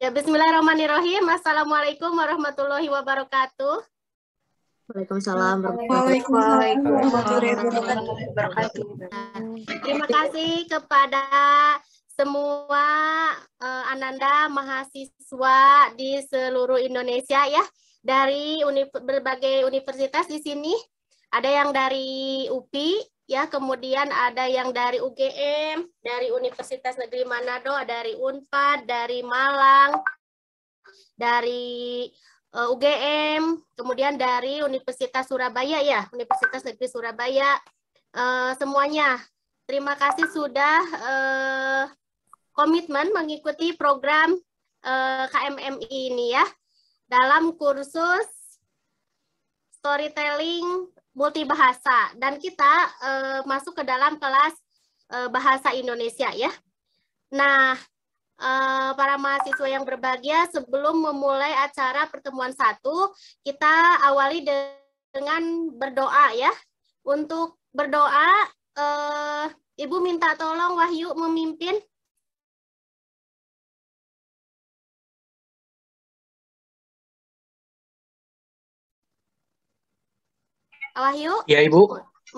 Ya, bismillahirrahmanirrahim. Assalamualaikum warahmatullahi wabarakatuh. Waalaikumsalam warahmatullahi wabarakatuh. Terima kasih kepada semua Ananda mahasiswa di seluruh Indonesia ya, dari berbagai universitas di sini. Ada yang dari UPI ya, kemudian ada yang dari UGM, dari Universitas Negeri Manado, dari Unpad, dari Malang, dari UGM, kemudian dari Universitas Surabaya ya, Universitas Negeri Surabaya, semuanya. Terima kasih sudah komitmen mengikuti program KMMI ini ya, dalam kursus storytelling multibahasa, dan kita masuk ke dalam kelas bahasa Indonesia ya. Nah, para mahasiswa yang berbahagia, sebelum memulai acara pertemuan 1, kita awali dengan berdoa ya. Untuk berdoa, Ibu minta tolong Wahyu memimpin. Wahyu? Ya, Ibu.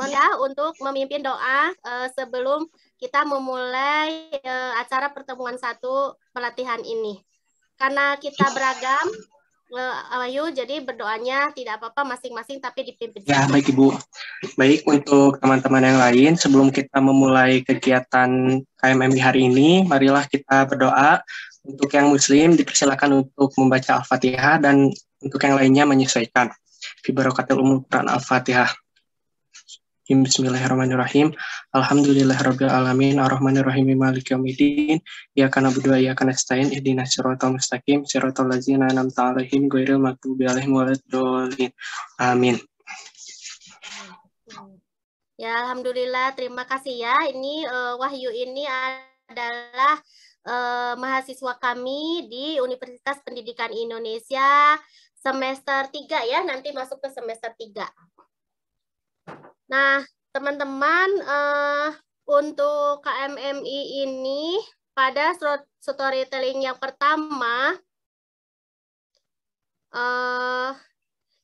Ya, untuk memimpin doa sebelum kita memulai acara pertemuan 1 pelatihan ini. Karena kita beragam, Wahyu, jadi berdoanya tidak apa-apa masing-masing, tapi dipimpin. Ya, baik Ibu. Baik, untuk teman-teman yang lain, sebelum kita memulai kegiatan KMMI hari ini, marilah kita berdoa. Untuk yang Muslim, dipersilakan untuk membaca Al-Fatihah, dan untuk yang lainnya menyesuaikan. Fi barakatil umul Quran Al-Fatihah. Bismillahirrahmanirrahim. Alhamdulillahirabbil alamin, arrahmanirrahim, maliki yaumiddin. Iyyaka na'budu wa iyyaka nasta'in, ihdinas siratal mustaqim, siratal ladzina an'amta 'alaihim ghairil maghdubi 'alaihim waladdallin. Amin. Ya, alhamdulillah, terima kasih ya. Ini Wahyu ini adalah mahasiswa kami di Universitas Pendidikan Indonesia semester 3 ya, nanti masuk ke semester 3. Nah, teman-teman, untuk KMMI ini pada storytelling yang pertama,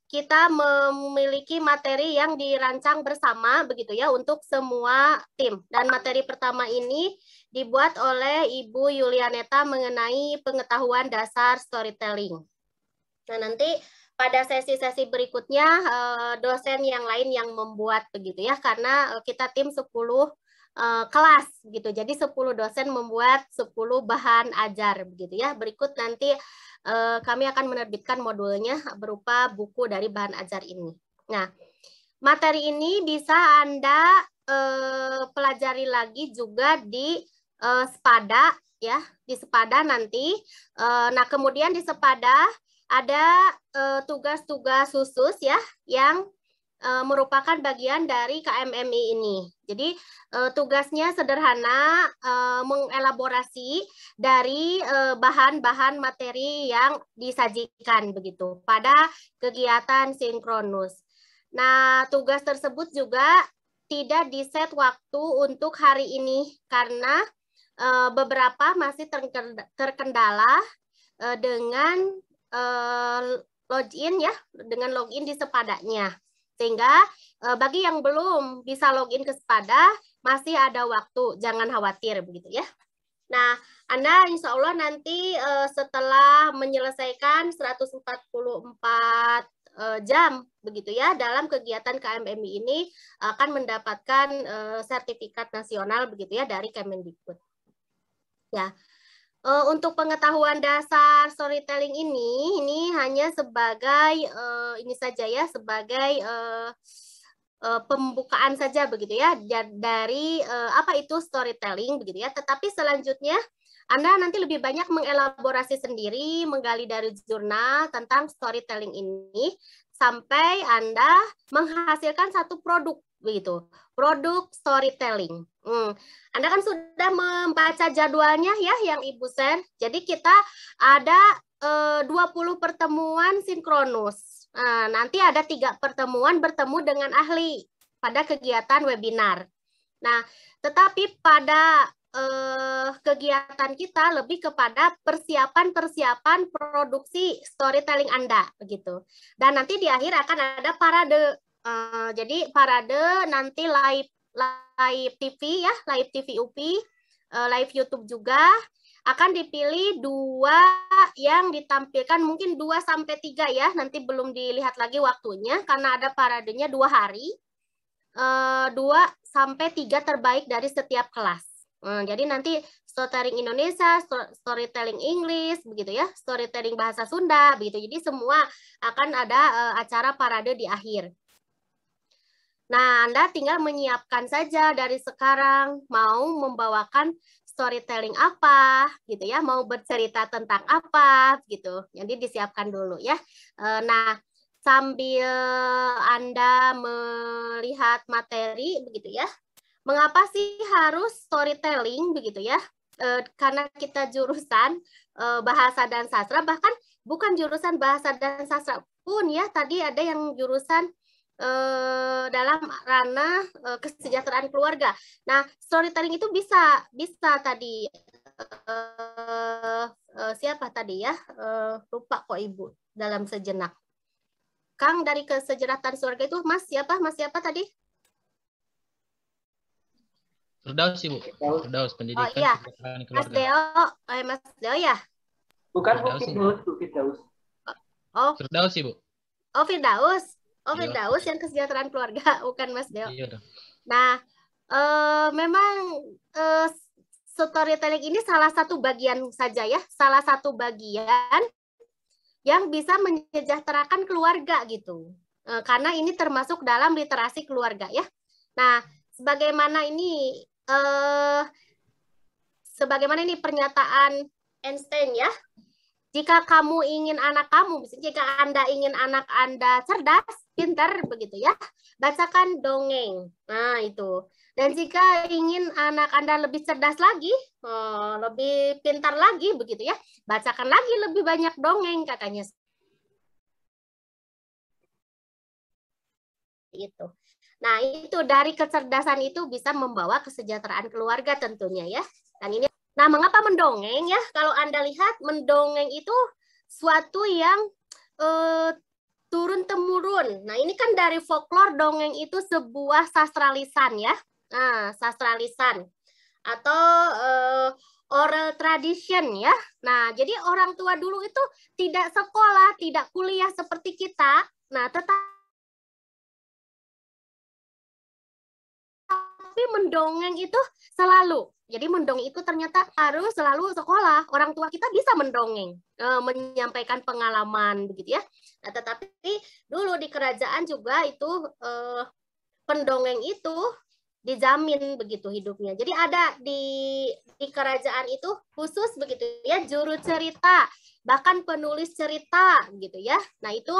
kita memiliki materi yang dirancang bersama begitu ya untuk semua tim. Dan materi pertama ini dibuat oleh Ibu Yulianeta mengenai pengetahuan dasar storytelling. Nah, nanti pada sesi-sesi berikutnya dosen yang lain yang membuat begitu ya, karena kita tim 10 kelas gitu. Jadi 10 dosen membuat 10 bahan ajar begitu ya. Berikut nanti kami akan menerbitkan modulnya berupa buku dari bahan ajar ini. Nah, materi ini bisa Anda pelajari lagi juga di Sepada ya, di Sepada nanti. Nah, kemudian di Sepada ada tugas-tugas khusus ya yang merupakan bagian dari KMMI ini. Jadi tugasnya sederhana, mengelaborasi dari bahan-bahan materi yang disajikan begitu pada kegiatan sinkronus. Nah, tugas tersebut juga tidak di-set waktu untuk hari ini karena beberapa masih terkendala dengan login ya, dengan login di Sepadanya. Sehingga bagi yang belum bisa login ke Sepada, masih ada waktu, jangan khawatir begitu ya. Nah, Anda insya Allah nanti setelah menyelesaikan 144 jam begitu ya dalam kegiatan KMMI ini akan mendapatkan sertifikat nasional begitu ya dari Kemendikbud. Ya. Untuk pengetahuan dasar storytelling ini hanya sebagai ini saja ya, sebagai pembukaan saja begitu ya dari apa itu storytelling begitu ya. Tetapi selanjutnya Anda nanti lebih banyak mengelaborasi sendiri, menggali dari jurnal tentang storytelling ini sampai Anda menghasilkan satu produk begitu, produk storytelling. Anda kan sudah membaca jadwalnya ya yang Ibu share. Jadi kita ada 20 pertemuan sinkronus. Nanti ada 3 pertemuan bertemu dengan ahli pada kegiatan webinar. Nah, tetapi pada kegiatan kita lebih kepada persiapan produksi storytelling Anda begitu. Dan nanti di akhir akan ada parade. Jadi parade nanti live TV ya, live TV UPI, live YouTube juga. Akan dipilih 2 yang ditampilkan, mungkin 2 sampai 3 ya, nanti belum dilihat lagi waktunya karena ada paradenya 2 hari. 2 sampai 3 terbaik dari setiap kelas. Jadi nanti storytelling Indonesia, storytelling Inggris, begitu ya, storytelling bahasa Sunda, begitu. Jadi semua akan ada acara parade di akhir. Nah, Anda tinggal menyiapkan saja dari sekarang mau membawakan storytelling apa, gitu ya, mau bercerita tentang apa, gitu. Jadi disiapkan dulu ya. Nah, sambil Anda melihat materi, begitu ya. Mengapa sih harus storytelling, begitu ya? Karena kita jurusan bahasa dan sastra, bahkan bukan jurusan bahasa dan sastra pun ya, tadi ada yang jurusan dalam ranah kesejahteraan keluarga. Nah, storytelling itu bisa tadi siapa tadi ya? Lupa kok Ibu dalam sejenak. Kang dari kesejahteraan keluarga itu Mas siapa tadi? Firdaus Ibu. Firdaus pendidikan iya. kesejahteraan Mas keluarga. Mas Deo ya? Bukan Firdaus. Oh. Firdaus Ibu. Oh, Firdaus. Oh, Iya. Firdaus yang kesejahteraan keluarga, bukan Mas Deo. Iya dong. Nah, memang storytelling ini salah satu bagian saja ya, salah satu bagian yang bisa menyejahterakan keluarga gitu. Karena ini termasuk dalam literasi keluarga ya. Nah, sebagaimana ini pernyataan Einstein ya. Jika kamu ingin anak kamu, jika Anda ingin anak Anda cerdas, pintar begitu ya, bacakan dongeng. Nah, itu. Dan jika ingin anak Anda lebih cerdas lagi, lebih pintar lagi begitu ya, bacakan lagi lebih banyak dongeng katanya. Itu. Nah, itu dari kecerdasan itu bisa membawa kesejahteraan keluarga tentunya ya. Dan ini, nah, mengapa mendongeng ya? Kalau Anda lihat, mendongeng itu suatu yang turun-temurun. Nah, ini kan dari folklore, dongeng itu sebuah sastra lisan ya. Nah, sastra lisan atau oral tradition ya. Nah, jadi orang tua dulu itu tidak sekolah, tidak kuliah seperti kita. Nah, tapi mendongeng itu selalu. Jadi mendongeng itu ternyata harus selalu sekolah. Orang tua kita bisa mendongeng, menyampaikan pengalaman begitu ya. Nah, tetapi dulu di kerajaan juga itu pendongeng itu dijamin begitu hidupnya. Jadi ada di kerajaan itu khusus begitu ya, juru cerita, bahkan penulis cerita gitu ya. Nah, itu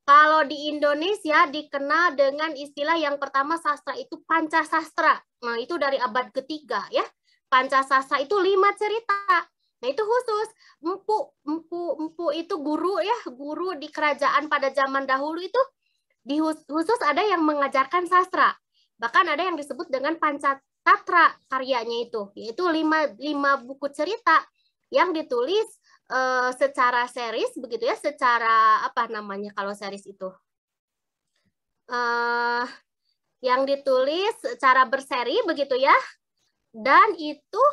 kalau di Indonesia dikenal dengan istilah yang pertama sastra itu Pancasastra. Nah, itu dari abad ketiga ya. Pancasastra itu 5 cerita. Nah, itu khusus. Empu itu guru ya, guru di kerajaan pada zaman dahulu itu khusus ada yang mengajarkan sastra. Bahkan ada yang disebut dengan Pancasastra karyanya itu, yaitu 5 buku cerita yang ditulis secara series begitu ya, secara apa namanya kalau series itu? Yang ditulis secara berseri begitu ya. Dan itu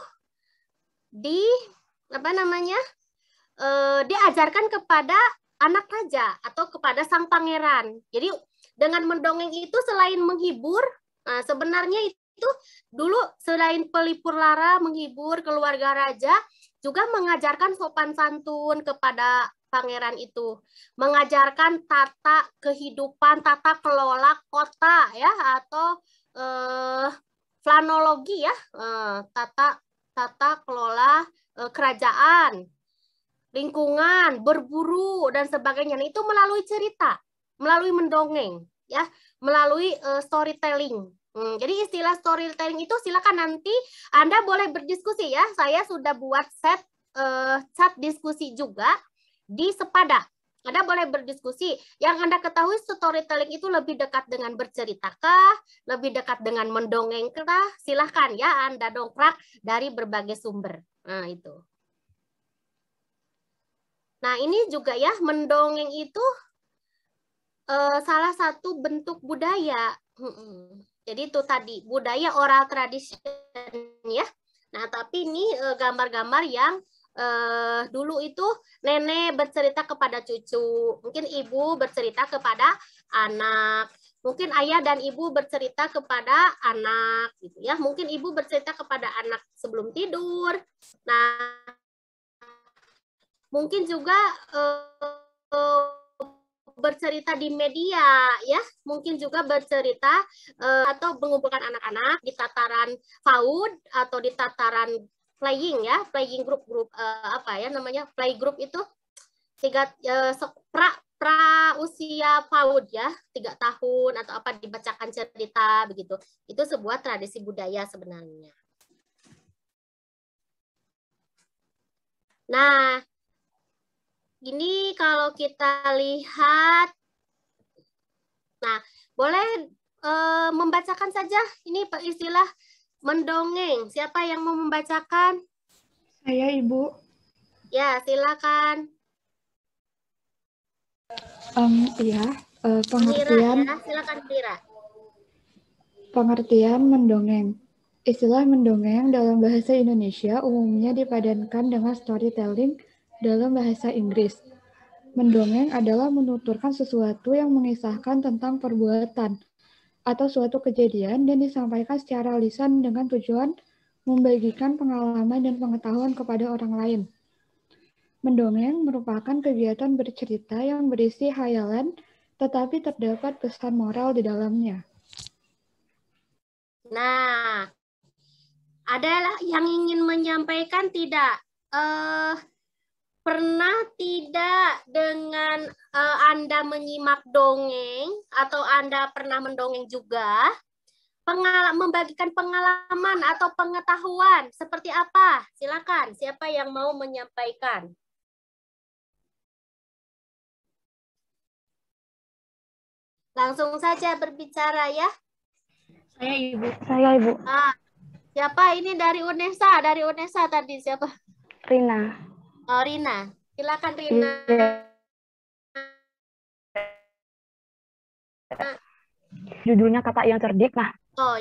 diajarkan kepada anak raja atau kepada sang pangeran. Jadi dengan mendongeng itu selain menghibur, sebenarnya itu dulu selain pelipur lara, menghibur keluarga raja, juga mengajarkan sopan santun kepada pangeran itu, mengajarkan tata kehidupan, tata kelola kota ya, atau planologi ya, tata kelola kerajaan, lingkungan, berburu dan sebagainya. Nah, itu melalui cerita, melalui mendongeng ya, melalui storytelling. Jadi istilah storytelling itu silakan nanti Anda boleh berdiskusi ya. Saya sudah buat chat diskusi juga di Sepada. Anda boleh berdiskusi. Yang Anda ketahui storytelling itu lebih dekat dengan berceritakah, lebih dekat dengan mendongengkah? Silahkan ya Anda dongkrak dari berbagai sumber. Nah, itu. Nah, ini juga ya, mendongeng itu salah satu bentuk budaya. Jadi itu tadi, budaya oral tradition ya. Nah, tapi ini gambar-gambar yang dulu itu nenek bercerita kepada cucu, mungkin ibu bercerita kepada anak, mungkin ayah dan ibu bercerita kepada anak, gitu ya. Mungkin ibu bercerita kepada anak sebelum tidur. Nah, mungkin juga bercerita di media ya, mungkin juga bercerita atau mengumpulkan anak-anak di tataran PAUD atau di tataran playing ya, playing grup apa ya namanya, play group itu pra usia PAUD ya, 3 tahun atau apa, dibacakan cerita begitu. Itu sebuah tradisi budaya sebenarnya. Nah, ini kalau kita lihat, nah boleh membacakan saja ini istilah mendongeng. Siapa yang mau membacakan? Saya, Ibu. Ya, silakan. Iya, pengertian. Mira, ya, silakan Mira. Pengertian mendongeng. Istilah mendongeng dalam bahasa Indonesia umumnya dipadankan dengan storytelling dalam bahasa Inggris. Mendongeng adalah menuturkan sesuatu yang mengisahkan tentang perbuatan atau suatu kejadian dan disampaikan secara lisan dengan tujuan membagikan pengalaman dan pengetahuan kepada orang lain. Mendongeng merupakan kegiatan bercerita yang berisi khayalan, tetapi terdapat pesan moral di dalamnya. Nah, adalah yang ingin menyampaikan tidak? Pernah tidak dengan Anda menyimak dongeng atau Anda pernah mendongeng juga, membagikan pengalaman atau pengetahuan seperti apa? Silakan, siapa yang mau menyampaikan? Langsung saja berbicara ya. Saya, Ibu. Saya, Ibu. Siapa ini dari UNESA? Dari UNESA tadi siapa? Rina. Oh, Rina. Silakan Rina. Judulnya Kata yang Cerdik. Nah,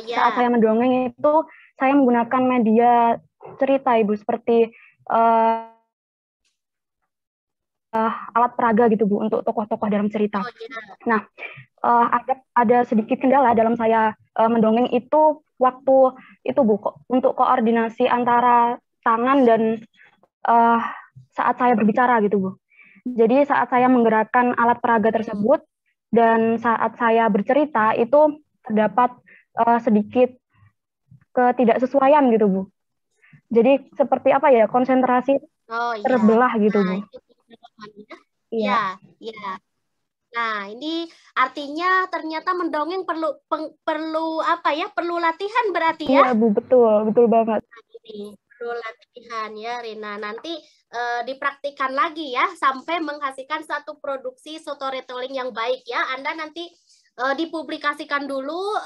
saat saya mendongeng itu saya menggunakan media cerita, Ibu, seperti alat peraga gitu, Bu, untuk tokoh-tokoh dalam cerita. Nah, ada sedikit kendala dalam saya mendongeng itu waktu itu, Bu, untuk koordinasi antara tangan dan saat saya berbicara gitu, Bu. Jadi saat saya menggerakkan alat peraga tersebut dan saat saya bercerita itu terdapat sedikit ketidaksesuaian gitu, Bu. Jadi seperti apa ya, konsentrasi terbelah gitu, Bu. Iya, iya. Nah, ini artinya ternyata mendongeng perlu apa ya? Perlu latihan berarti ya? Iya, Bu, betul banget. Nah, ini perlu latihan ya, Rina. Nanti dipraktikkan lagi ya sampai menghasilkan satu produksi storytelling yang baik ya. Anda nanti dipublikasikan dulu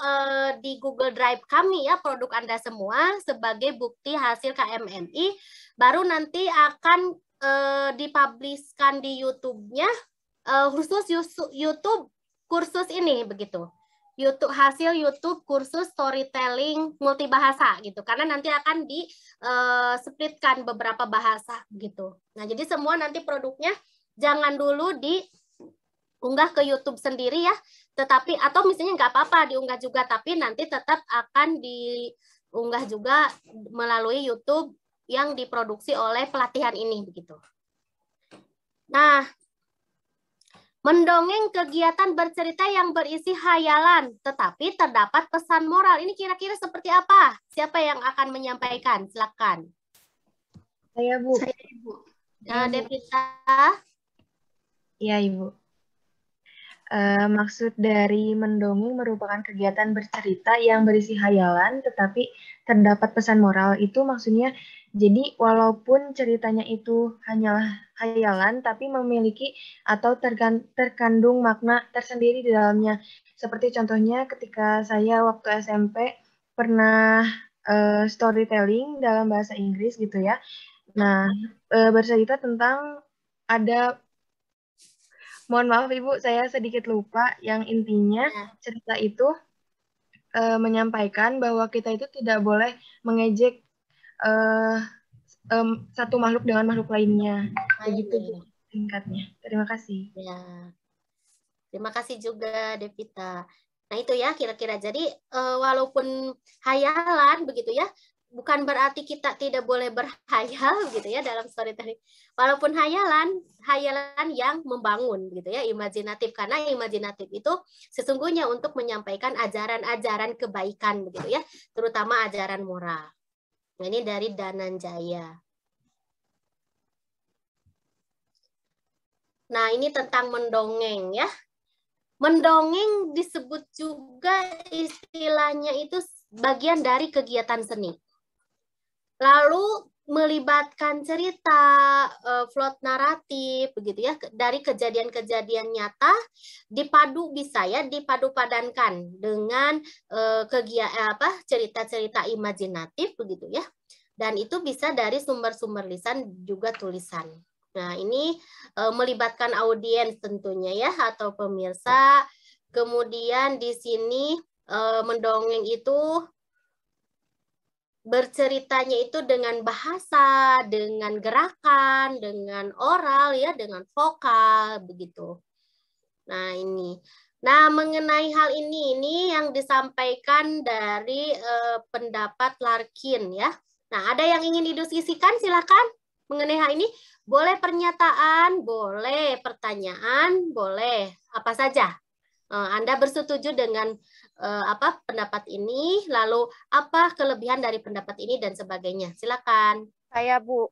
di Google Drive kami ya produk Anda semua sebagai bukti hasil KMMI. Baru nanti akan dipublishkan di YouTube-nya khusus YouTube kursus ini begitu. YouTube hasil YouTube kursus storytelling multibahasa gitu, karena nanti akan di splitkan beberapa bahasa gitu. Nah, jadi semua nanti produknya jangan dulu diunggah ke YouTube sendiri ya, tetapi atau misalnya nggak apa-apa diunggah juga, tapi nanti tetap akan diunggah juga melalui YouTube yang diproduksi oleh pelatihan ini begitu. Nah, mendongeng kegiatan bercerita yang berisi khayalan, tetapi terdapat pesan moral. Ini kira-kira seperti apa? Siapa yang akan menyampaikan? Silakan. Saya, Bu. Saya, Ibu. Devita. Iya, Ibu. Maksud dari mendongeng merupakan kegiatan bercerita yang berisi hayalan, tetapi terdapat pesan moral. Itu maksudnya, jadi walaupun ceritanya itu hanyalah hayalan, tapi memiliki atau terkandung makna tersendiri di dalamnya. Seperti contohnya ketika saya waktu SMP pernah storytelling dalam bahasa Inggris gitu ya. Nah, bercerita tentang ada, mohon maaf Ibu, saya sedikit lupa. Yang intinya cerita itu menyampaikan bahwa kita itu tidak boleh mengejek satu makhluk dengan makhluk lainnya. Begitu singkatnya. Terima kasih. Ya. Terima kasih juga Devita. Nah itu ya kira-kira. Jadi walaupun hayalan begitu ya, bukan berarti kita tidak boleh berhayal gitu ya dalam storytelling. Walaupun hayalan yang membangun gitu ya, imajinatif, karena imajinatif itu sesungguhnya untuk menyampaikan ajaran-ajaran kebaikan begitu ya, terutama ajaran moral. Nah, ini dari Dananjaya. Nah, ini tentang mendongeng ya. Mendongeng disebut juga istilahnya itu bagian dari kegiatan seni. Lalu melibatkan cerita, plot naratif, begitu ya, dari kejadian-kejadian nyata, dipadu padankan dengan cerita-cerita imajinatif, begitu ya, dan itu bisa dari sumber-sumber lisan juga tulisan. Nah ini melibatkan audiens tentunya ya atau pemirsa. Kemudian di sini mendongeng itu berceritanya itu dengan bahasa, dengan gerakan, dengan oral ya, dengan vokal begitu. Nah, ini. Nah, mengenai hal ini yang disampaikan dari pendapat Larkin ya. Nah, ada yang ingin didiskusikan silakan mengenai hal ini. Boleh pernyataan, boleh pertanyaan, boleh apa saja. Anda bersetuju dengan pendapat ini, lalu apa kelebihan dari pendapat ini dan sebagainya. Silakan. Saya Bu.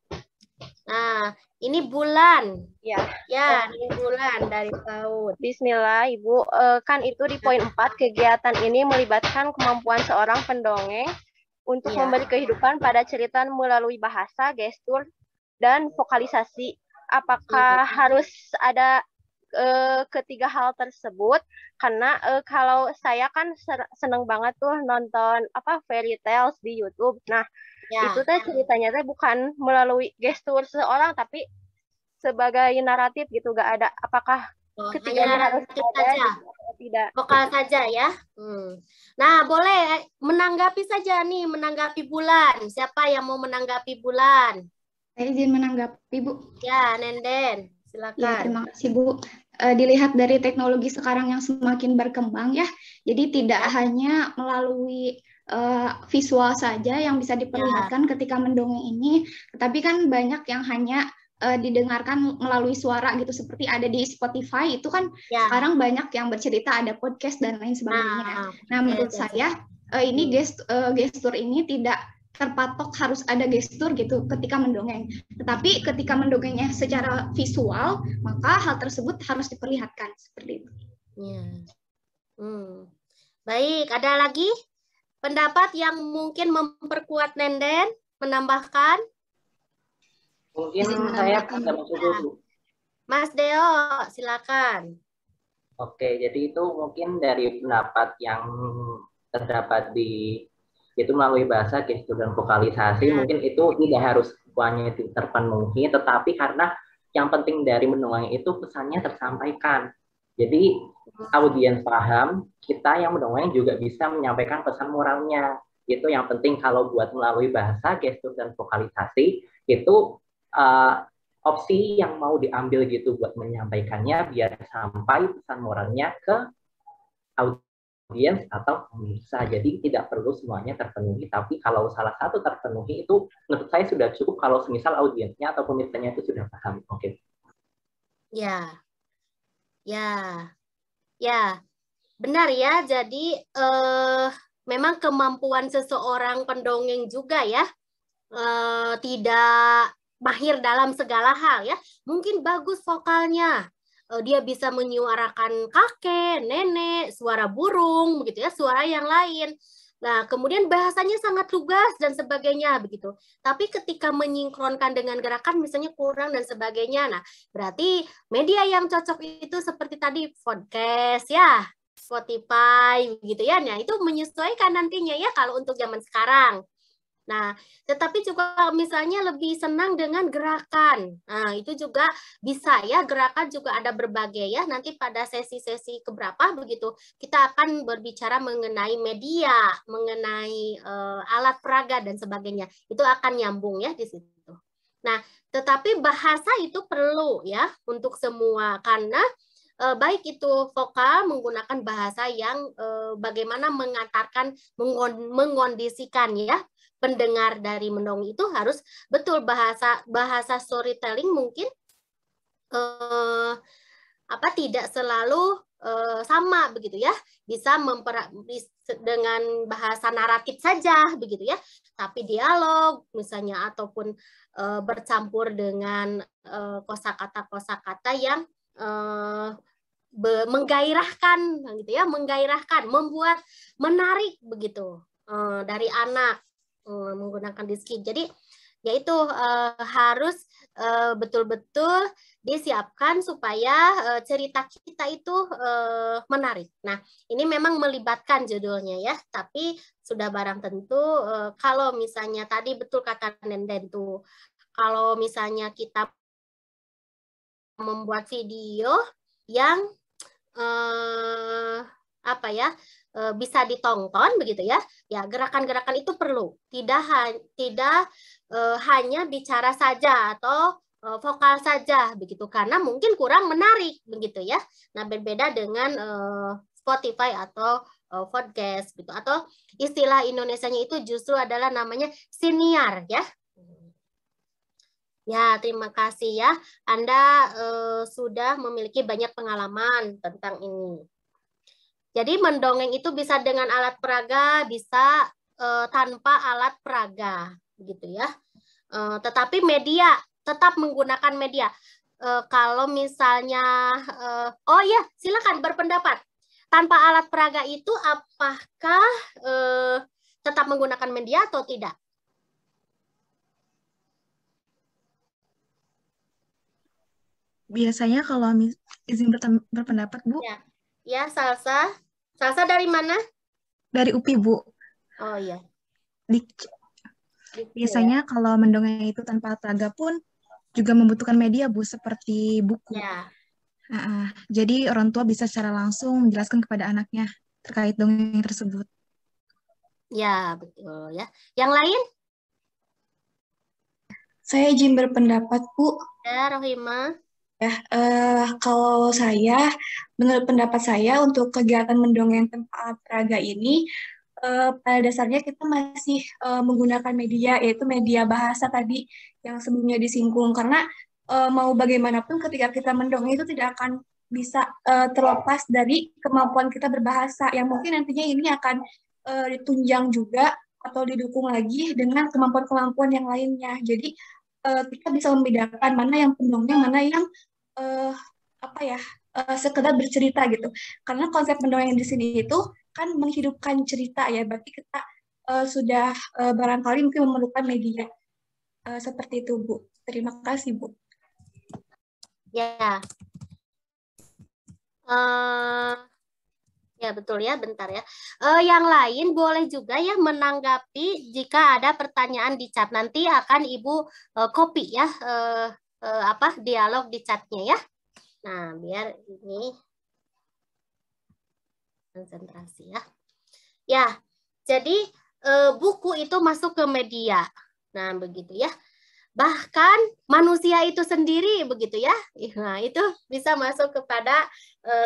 Nah, ini Bulan. Ya. Ya, ini Bulan dari PAUD. Bismillah, Ibu. Kan itu di poin 4, kegiatan ini melibatkan kemampuan seorang pendongeng untuk memberi kehidupan pada cerita melalui bahasa, gestur, dan vokalisasi. Apakah harus ada ketiga hal tersebut? Karena kalau saya kan seneng banget tuh nonton fairy tales di YouTube. Nah, itu teh ceritanya teh bukan melalui gestur seseorang tapi sebagai naratif gitu, gak ada. Apakah ketiganya harus ada? Tidak. Vokal saja ya. Nah, boleh menanggapi saja nih, menanggapi Bulan. Siapa yang mau menanggapi Bulan? Saya izin menanggapi, Bu. Ya, Nenden. Silakan. Ya, terima kasih, Bu. Dilihat dari teknologi sekarang yang semakin berkembang ya, jadi tidak hanya melalui visual saja yang bisa diperlihatkan ketika mendongeng ini, tetapi kan banyak yang hanya didengarkan melalui suara gitu, seperti ada di Spotify itu kan sekarang banyak yang bercerita, ada podcast dan lain sebagainya. Nah, menurut saya ini gestur ini tidak terpatok harus ada gestur gitu ketika mendongeng. Tetapi ketika mendongengnya secara visual, maka hal tersebut harus diperlihatkan seperti itu. Ya. Baik, ada lagi pendapat yang mungkin memperkuat Nenden, menambahkan? Mungkin saya bisa masuk dulu. Mas Deo, silakan. Oke, jadi itu mungkin dari pendapat yang terdapat di itu melalui bahasa, gestur, dan vokalisasi, mungkin itu tidak harus semuanya itu terpenuhi, tetapi karena yang penting dari mendongeng itu pesannya tersampaikan. Jadi audiens paham, kita yang mendongeng juga bisa menyampaikan pesan moralnya. Itu yang penting kalau buat melalui bahasa, gestur, dan vokalisasi, itu opsi yang mau diambil gitu buat menyampaikannya biar sampai pesan moralnya ke audiens atau pemirsa. Jadi tidak perlu semuanya terpenuhi, tapi kalau salah satu terpenuhi itu menurut saya sudah cukup kalau semisal audiensnya atau pemirsanya itu sudah paham. Oke. Ya, benar ya. Jadi memang kemampuan seseorang pendongeng juga ya, tidak mahir dalam segala hal ya. Mungkin bagus vokalnya, dia bisa menyuarakan kakek, nenek, suara burung, begitu ya, suara yang lain. Nah, kemudian bahasanya sangat lugas dan sebagainya begitu. Tapi ketika menyinkronkan dengan gerakan misalnya kurang dan sebagainya. Nah, berarti media yang cocok itu seperti tadi podcast ya, Spotify gitu ya. Nah, itu menyesuaikan nantinya ya kalau untuk zaman sekarang. Nah, tetapi juga misalnya lebih senang dengan gerakan. Nah, itu juga bisa ya, gerakan juga ada berbagai ya. Nanti pada sesi-sesi keberapa begitu, kita akan berbicara mengenai media, mengenai alat peraga dan sebagainya. Itu akan nyambung ya di situ. Nah, tetapi bahasa itu perlu ya untuk semua, karena baik itu vokal menggunakan bahasa yang bagaimana mengantarkan, mengondisikan ya, pendengar dari mendongeng itu harus betul bahasa storytelling mungkin tidak selalu sama begitu ya, bisa dengan bahasa naratif saja begitu ya, tapi dialog misalnya ataupun bercampur dengan kosakata-kosakata yang menggairahkan gitu ya, menggairahkan, membuat menarik begitu dari anak menggunakan diskip. Jadi yaitu harus betul-betul disiapkan supaya cerita kita itu menarik. Nah, ini memang melibatkan judulnya ya, tapi sudah barang tentu kalau misalnya tadi betul kata Nenden tuh, kalau misalnya kita membuat video yang bisa ditonton begitu ya, ya gerakan-gerakan itu perlu, tidak hanya bicara saja atau vokal saja begitu, karena mungkin kurang menarik begitu ya. Nah, berbeda dengan Spotify atau podcast gitu, atau istilah Indonesianya itu justru adalah namanya siniar ya. Ya, terima kasih ya. Anda sudah memiliki banyak pengalaman tentang ini. Jadi mendongeng itu bisa dengan alat peraga, bisa tanpa alat peraga, gitu ya. Tetapi media, tetap menggunakan media. Kalau misalnya, oh ya, silakan berpendapat. Tanpa alat peraga itu apakah tetap menggunakan media atau tidak? Biasanya kalau izin berpendapat, Bu. Ya, Salsa. Salsa dari mana? Dari UPI, Bu. Oh iya. Biasanya kalau mendongeng itu tanpa peraga pun juga membutuhkan media, Bu, seperti buku. Ya. Jadi orang tua bisa secara langsung menjelaskan kepada anaknya terkait dongeng tersebut. Ya, betul ya. Yang lain? Saya izin berpendapat, Bu. Ya, Rohima. Ya, kalau saya, menurut pendapat saya untuk kegiatan mendongeng tanpa alat peraga ini, pada dasarnya kita masih menggunakan media, yaitu media bahasa tadi yang sebelumnya disinggung. Karena mau bagaimanapun ketika kita mendongeng itu tidak akan bisa terlepas dari kemampuan kita berbahasa, yang mungkin nantinya ini akan ditunjang juga atau didukung lagi dengan kemampuan-kemampuan yang lainnya. Jadi kita bisa membedakan mana yang pendongeng, mana yang sekedar bercerita gitu. Karena konsep pendongeng di sini itu kan menghidupkan cerita ya. Berarti kita sudah barangkali mungkin memerlukan media seperti itu, Bu. Terima kasih, Bu. Ya. Ya betul ya, bentar ya. Yang lain boleh juga ya menanggapi jika ada pertanyaan di chat. Nanti akan Ibu copy ya dialog di chatnya ya. Nah, biar ini konsentrasi ya. Ya, jadi buku itu masuk ke media. Nah, begitu ya. Bahkan manusia itu sendiri begitu ya. Nah, itu bisa masuk kepada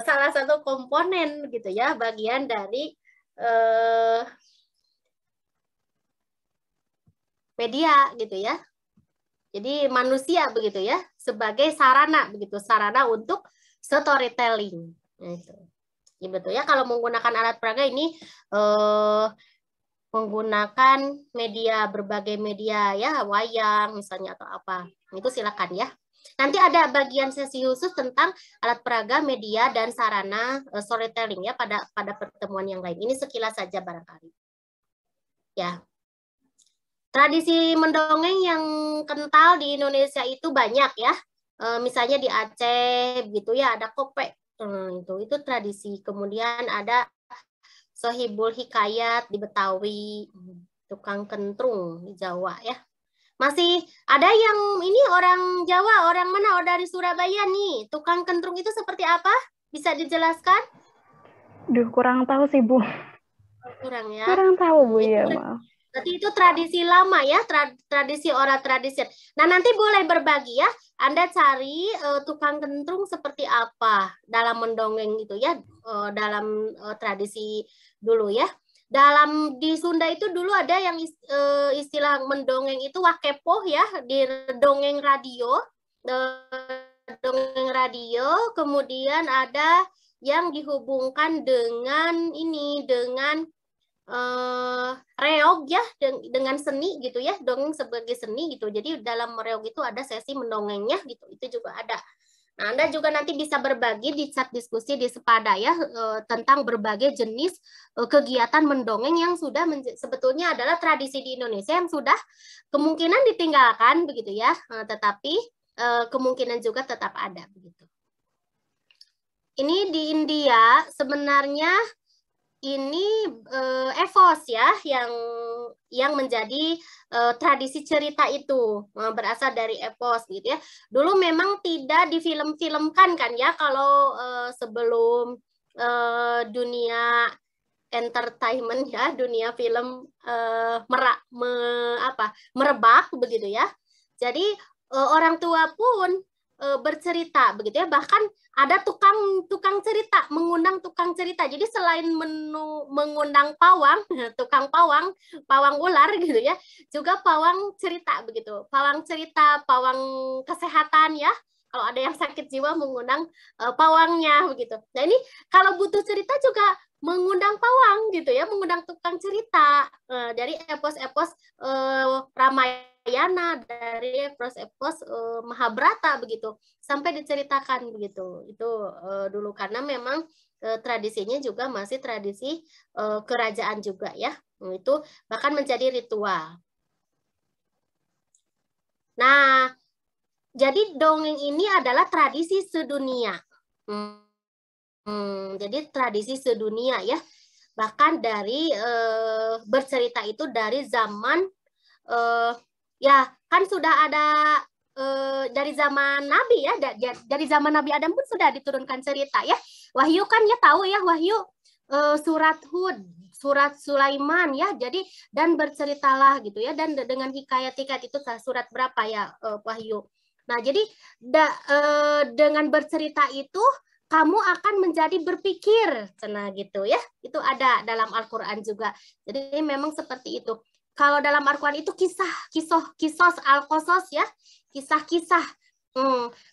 salah satu komponen gitu ya, bagian dari media gitu ya. Jadi manusia begitu ya, sebagai sarana begitu, sarana untuk storytelling. Nah, itu. Ya, betul ya, kalau menggunakan alat peraga ini menggunakan media, berbagai media ya, wayang misalnya atau apa. Itu silakan ya. Nanti ada bagian sesi khusus tentang alat peraga, media, dan sarana storytelling ya pada pertemuan yang lain. Ini sekilas saja barangkali. Ya. Tradisi mendongeng yang kental di Indonesia itu banyak ya. Misalnya di Aceh gitu ya, ada kopek. Itu tradisi. Kemudian ada sohibul hikayat di Betawi, tukang kentrung di Jawa ya. Masih ada yang ini orang Jawa, orang mana? Oh, dari Surabaya nih. Tukang kentrung itu seperti apa? Bisa dijelaskan? Duh, kurang tahu sih, Bu. Kurang ya. Kurang tahu, Bu, ya, maaf. Berarti itu tradisi lama ya, tradisi orang tradisi. Nah, nanti boleh berbagi ya. Anda cari tukang kentrung seperti apa dalam mendongeng itu ya, dalam tradisi dulu ya. Di Sunda itu dulu ada yang istilah mendongeng itu wakepoh ya, di dongeng radio. Dongeng radio, kemudian ada yang dihubungkan dengan dengan reog ya, dengan seni gitu ya, dongeng sebagai seni gitu. Jadi dalam reog itu ada sesi mendongengnya gitu, itu juga ada. Nah, Anda juga nanti bisa berbagi di chat diskusi di Sepada ya, tentang berbagai jenis kegiatan mendongeng yang sudah sebetulnya adalah tradisi di Indonesia yang sudah kemungkinan ditinggalkan begitu ya, tetapi kemungkinan juga tetap ada begitu. Ini di India sebenarnya ini evos ya yang menjadi tradisi cerita itu berasal dari epos gitu ya. Dulu memang tidak difilm-filmkan kan ya, kalau sebelum dunia entertainment ya, dunia film merebak begitu ya. Jadi orang tua pun bercerita begitu ya, bahkan ada tukang cerita, mengundang tukang cerita. Jadi selain mengundang pawang, tukang pawang ular gitu ya, juga pawang cerita begitu. Pawang cerita, pawang kesehatan ya. Kalau ada yang sakit jiwa mengundang pawangnya begitu. Nah, ini kalau butuh cerita juga mengundang pawang gitu ya, mengundang tukang cerita. Dari epos-epos Ramayana, dari epos-epos Mahabharata begitu, sampai diceritakan begitu. Itu dulu karena memang tradisinya juga masih tradisi kerajaan juga ya. Itu bahkan menjadi ritual. Nah, jadi dongeng ini adalah tradisi sedunia. Jadi tradisi sedunia ya. Bahkan dari bercerita itu dari zaman ya kan sudah ada dari zaman Nabi ya, dari zaman Nabi Adam pun sudah diturunkan cerita ya. Wahyu kan ya tahu ya, Wahyu surat Hud, surat Sulaiman ya. Jadi dan berceritalah gitu ya, dan dengan hikayat-hikayat itu surat berapa ya Wahyu. Nah, jadi dengan bercerita itu kamu akan menjadi berpikir, nah gitu ya. Itu ada dalam Al-Qur'an juga. Jadi memang seperti itu. Kalau dalam Al-Qur'an itu kisos al-qasas ya, kisah-kisah.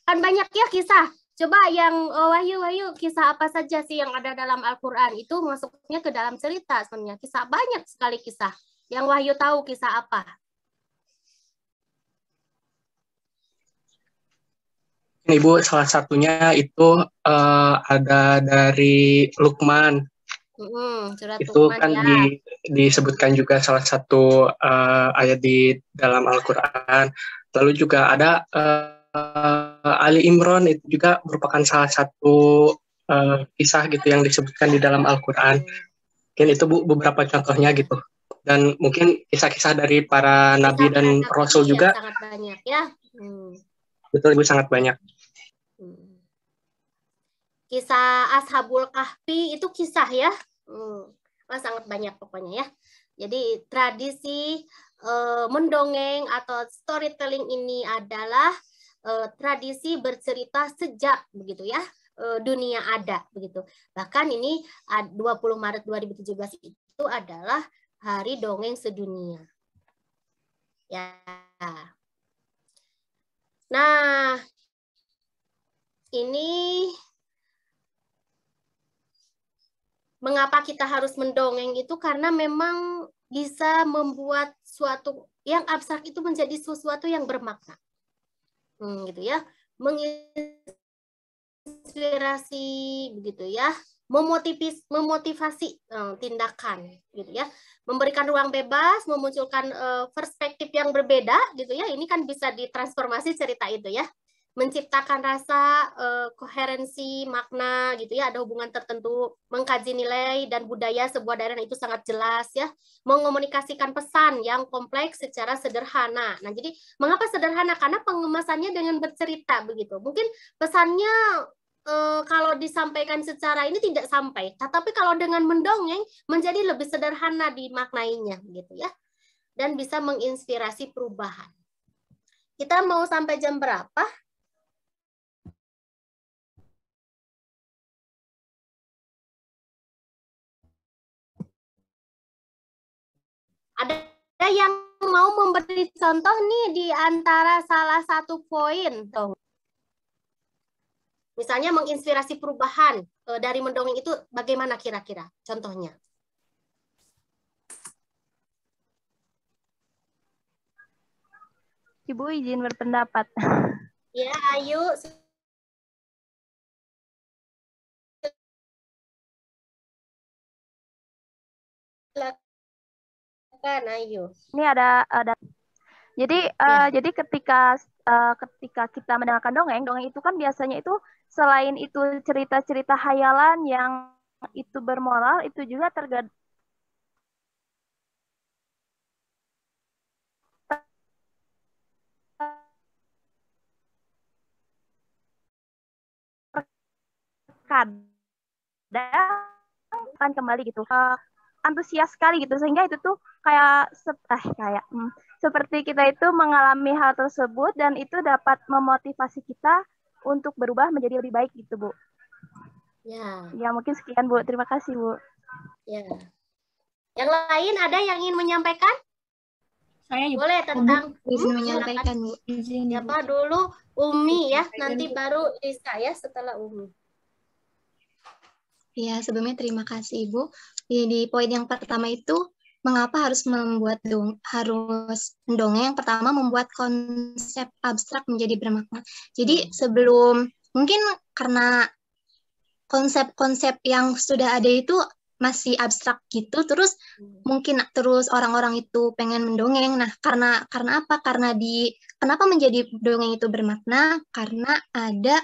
Kan banyak ya kisah. Coba yang Wahyu, kisah apa saja sih yang ada dalam Al-Qur'an? Itu masuknya ke dalam cerita sebenarnya. Kisah, banyak sekali kisah. Yang Wahyu tahu kisah apa? Ibu, salah satunya itu ada dari Luqman. Itu Luqman, kan ya. disebutkan juga salah satu ayat di dalam Al-Quran. Lalu juga ada Ali Imran, itu juga merupakan salah satu kisah gitu yang disebutkan di dalam Al-Quran. Mungkin itu Bu, beberapa contohnya gitu. Dan mungkin kisah-kisah dari para nabi dan rasul juga sangat banyak ya. Betul Ibu, sangat banyak. Kisah Ashabul Kahfi itu kisah ya, sangat banyak pokoknya ya. Jadi tradisi mendongeng atau storytelling ini adalah tradisi bercerita sejak begitu ya dunia ada begitu. Bahkan ini 20 Maret 2017 itu adalah Hari Dongeng Sedunia. Ya. Nah, ini mengapa kita harus mendongeng itu karena memang bisa membuat suatu yang abstrak itu menjadi sesuatu yang bermakna. Gitu ya. menginspirasi begitu ya, memotivasi tindakan gitu ya, memberikan ruang bebas, memunculkan perspektif yang berbeda gitu ya. Ini kan bisa ditransformasi cerita itu ya, menciptakan rasa koherensi makna gitu ya, ada hubungan tertentu, mengkaji nilai dan budaya sebuah daerah itu sangat jelas ya, mengomunikasikan pesan yang kompleks secara sederhana. Nah, jadi mengapa sederhana? Karena pengemasannya dengan bercerita begitu. Mungkin pesannya kalau disampaikan secara ini tidak sampai, tetapi kalau dengan mendongeng menjadi lebih sederhana dimaknainya gitu ya, dan bisa menginspirasi perubahan. Kita mau sampai jam berapa? Ada yang mau memberi contoh nih di antara salah satu poin tuh. Misalnya menginspirasi perubahan dari mendongeng itu bagaimana kira-kira contohnya? Ibu izin berpendapat. Ya, ayo. Silakan, ayo. Ini ada jadi ketika kita mendengarkan dongeng itu kan biasanya itu selain itu cerita-cerita hayalan yang itu bermoral, itu juga terkadang akan kembali gitu, antusias sekali gitu, sehingga itu tuh seperti kita itu mengalami hal tersebut dan itu dapat memotivasi kita untuk berubah menjadi lebih baik gitu, Bu. Ya mungkin sekian, Bu. Terima kasih, Bu. Ya. Yang lain ada yang ingin menyampaikan? Saya boleh tentang izin menyampaikan, Bu. Siapa dulu? Umi ya, nanti baru Rizka ya setelah Umi. Ya, sebelumnya terima kasih Ibu. Di poin yang pertama itu, mengapa harus mendongeng? Yang pertama, membuat konsep abstrak menjadi bermakna. Jadi sebelum, mungkin karena konsep-konsep yang sudah ada itu masih abstrak gitu, terus mungkin terus orang-orang itu pengen mendongeng. Nah, karena apa? Kenapa menjadi dongeng itu bermakna? Karena ada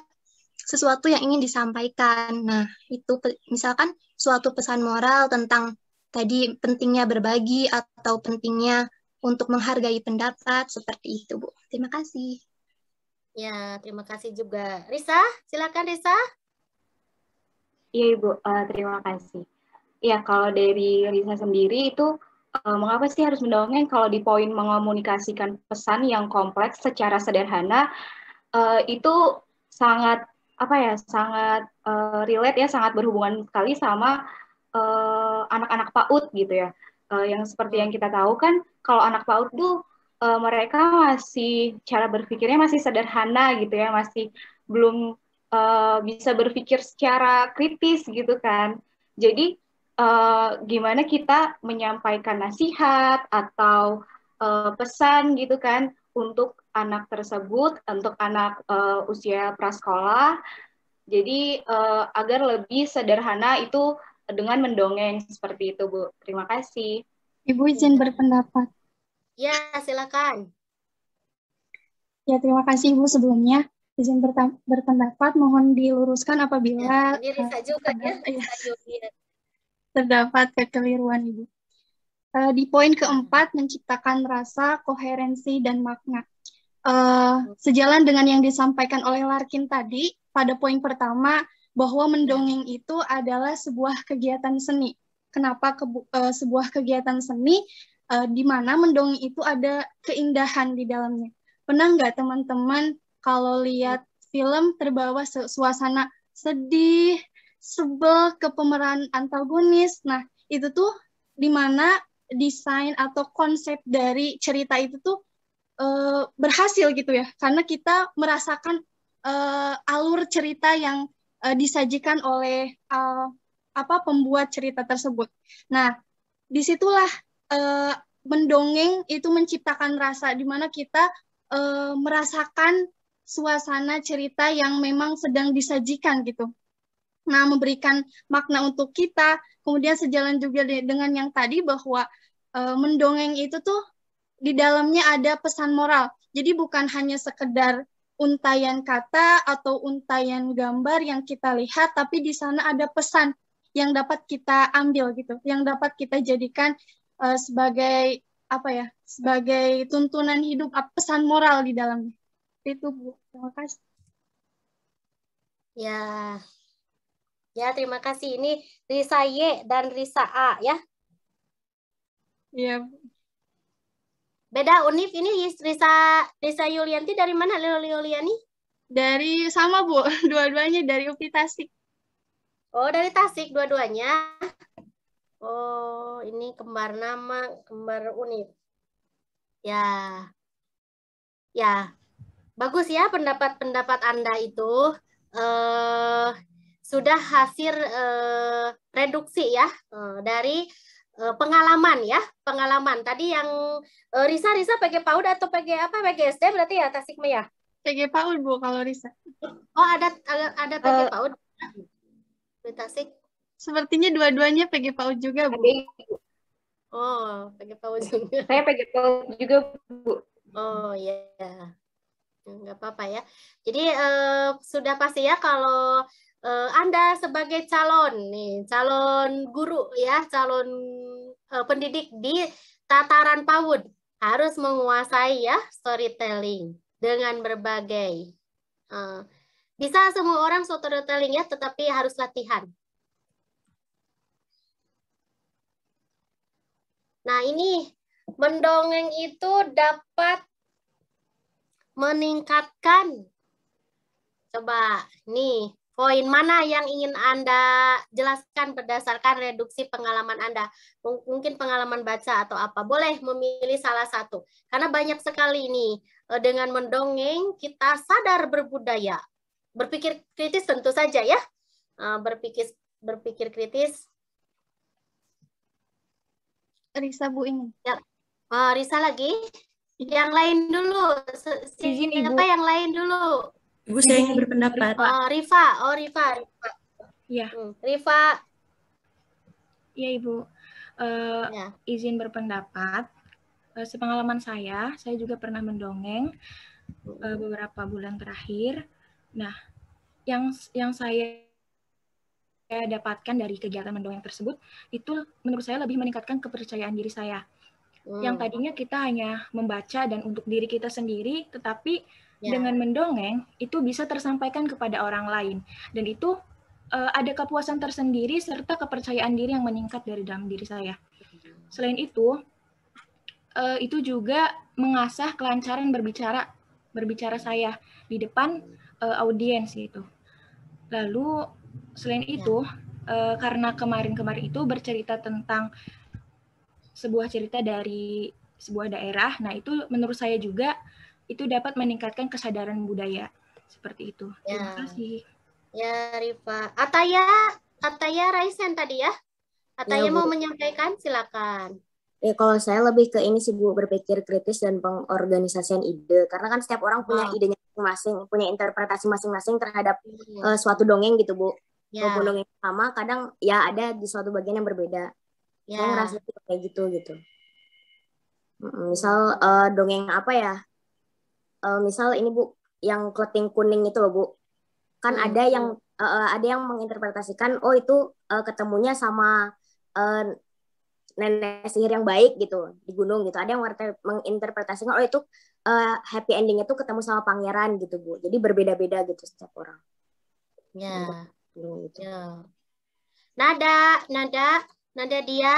sesuatu yang ingin disampaikan. Nah, itu misalkan suatu pesan moral tentang tadi pentingnya berbagi atau pentingnya untuk menghargai pendapat, seperti itu, Bu. Terima kasih. Ya, terima kasih juga. Risa, silakan Risa. Iya, Ibu. Terima kasih. Ya, kalau dari Risa sendiri itu, mengapa sih harus mendongeng? Kalau di poin mengomunikasikan pesan yang kompleks secara sederhana, itu sangat relate ya, sangat berhubungan sekali sama anak-anak PAUD gitu ya. Yang seperti yang kita tahu kan, kalau anak PAUD tuh mereka masih cara berpikirnya masih sederhana gitu ya, masih belum bisa berpikir secara kritis gitu kan. Jadi gimana kita menyampaikan nasihat atau pesan gitu kan untuk anak tersebut, untuk anak usia prasekolah, jadi agar lebih sederhana itu dengan mendongeng seperti itu, Bu. Terima kasih. Ibu izin berpendapat. Ya, silakan. Ya, terima kasih Ibu sebelumnya. Izin berpendapat, mohon diluruskan apabila terdapat kekeliruan, Ibu. Di poin keempat, menciptakan rasa, koherensi, dan makna. Sejalan dengan yang disampaikan oleh Larkin tadi, pada poin pertama, bahwa mendongeng itu adalah sebuah kegiatan seni. Kenapa sebuah kegiatan seni? Di mana mendongeng itu ada keindahan di dalamnya. Pernah nggak teman-teman kalau lihat film terbawa suasana sedih, sebel ke pemeran antagonis? Nah, itu tuh di mana desain atau konsep dari cerita itu tuh berhasil gitu ya, karena kita merasakan alur cerita yang disajikan oleh pembuat cerita tersebut. Nah, disitulah mendongeng itu menciptakan rasa di mana kita merasakan suasana cerita yang memang sedang disajikan gitu. Nah, memberikan makna untuk kita. Kemudian sejalan juga dengan yang tadi bahwa mendongeng itu tuh di dalamnya ada pesan moral. Jadi bukan hanya sekedar untayan kata atau untayan gambar yang kita lihat, tapi di sana ada pesan yang dapat kita ambil gitu, yang dapat kita jadikan sebagai apa ya, sebagai tuntunan hidup, pesan moral di dalamnya. Itu Bu, terima kasih. Ya, terima kasih. Ini Risa Y dan Risa A ya. Iya. Beda univ ini Risa Yulianti dari mana Yuliani? Dari sama Bu, dua-duanya dari UPI Tasik. Oh, dari Tasik dua-duanya. Oh, ini kembar nama, kembar univ. Ya. Bagus ya pendapat-pendapat Anda itu. Sudah hasil reduksi ya dari pengalaman ya, pengalaman. Tadi yang Risa pakai PAUD atau pakai apa? Pakai SD berarti ya Tasikmalaya? Pakai PAUD Bu kalau Risa. Oh, ada pakai PAUD di Tasik. Sepertinya dua-duanya pakai PAUD juga, Bu. Oh, pakai PAUD juga. Saya pakai PAUD juga, Bu. Oh, ya. Nggak apa-apa ya. Jadi sudah pasti ya kalau Anda sebagai calon guru ya, calon pendidik di tataran PAUD harus menguasai ya storytelling dengan berbagai. Bisa semua orang storytelling ya, tetapi harus latihan. Nah, ini mendongeng itu dapat meningkatkan. Coba nih, poin mana yang ingin Anda jelaskan berdasarkan reduksi pengalaman Anda? Mungkin pengalaman baca atau apa. Boleh memilih salah satu. Karena banyak sekali ini. Dengan mendongeng, kita sadar berbudaya. Berpikir kritis tentu saja ya. Berpikir kritis. Risa Bu ini. Ya. Risa lagi. Yang lain dulu. Izin Ibu. Apa yang lain dulu? Ibu saya ingin berpendapat. Rifa. Iya. Rifa. Iya Ibu. Izin berpendapat. Sepengalaman saya juga pernah mendongeng beberapa bulan terakhir. Nah, yang saya dapatkan dari kegiatan mendongeng tersebut itu menurut saya lebih meningkatkan kepercayaan diri saya. Yang tadinya kita hanya membaca dan untuk diri kita sendiri, tetapi dengan mendongeng itu bisa tersampaikan kepada orang lain. Dan itu ada kepuasan tersendiri serta kepercayaan diri yang meningkat dari dalam diri saya. Selain itu juga mengasah kelancaran berbicara saya di depan audiens gitu. Lalu selain itu, karena kemarin-kemarin itu bercerita tentang sebuah cerita dari sebuah daerah, nah itu menurut saya juga itu dapat meningkatkan kesadaran budaya seperti itu. Terima kasih. Ya, Rifa. Ataya Raisen tadi ya. Ataya mau menyampaikan, silakan. Kalau saya lebih ke ini sih Bu, berpikir kritis dan pengorganisasian ide. Karena kan setiap orang punya idenya masing-masing, punya interpretasi masing-masing terhadap suatu dongeng gitu Bu. Walaupun dongeng sama, kadang ya ada di suatu bagian yang berbeda. Saya ngerasa kayak gitu. Misal dongeng apa ya? Misal ini Bu, yang Kleting Kuning itu loh Bu. Kan ada yang menginterpretasikan, oh itu ketemunya sama nenek sihir yang baik gitu di gunung gitu. Ada yang menginterpretasikan, oh itu happy endingnya tuh ketemu sama pangeran gitu Bu. Jadi berbeda-beda gitu setiap orang. Ya. Nada dia.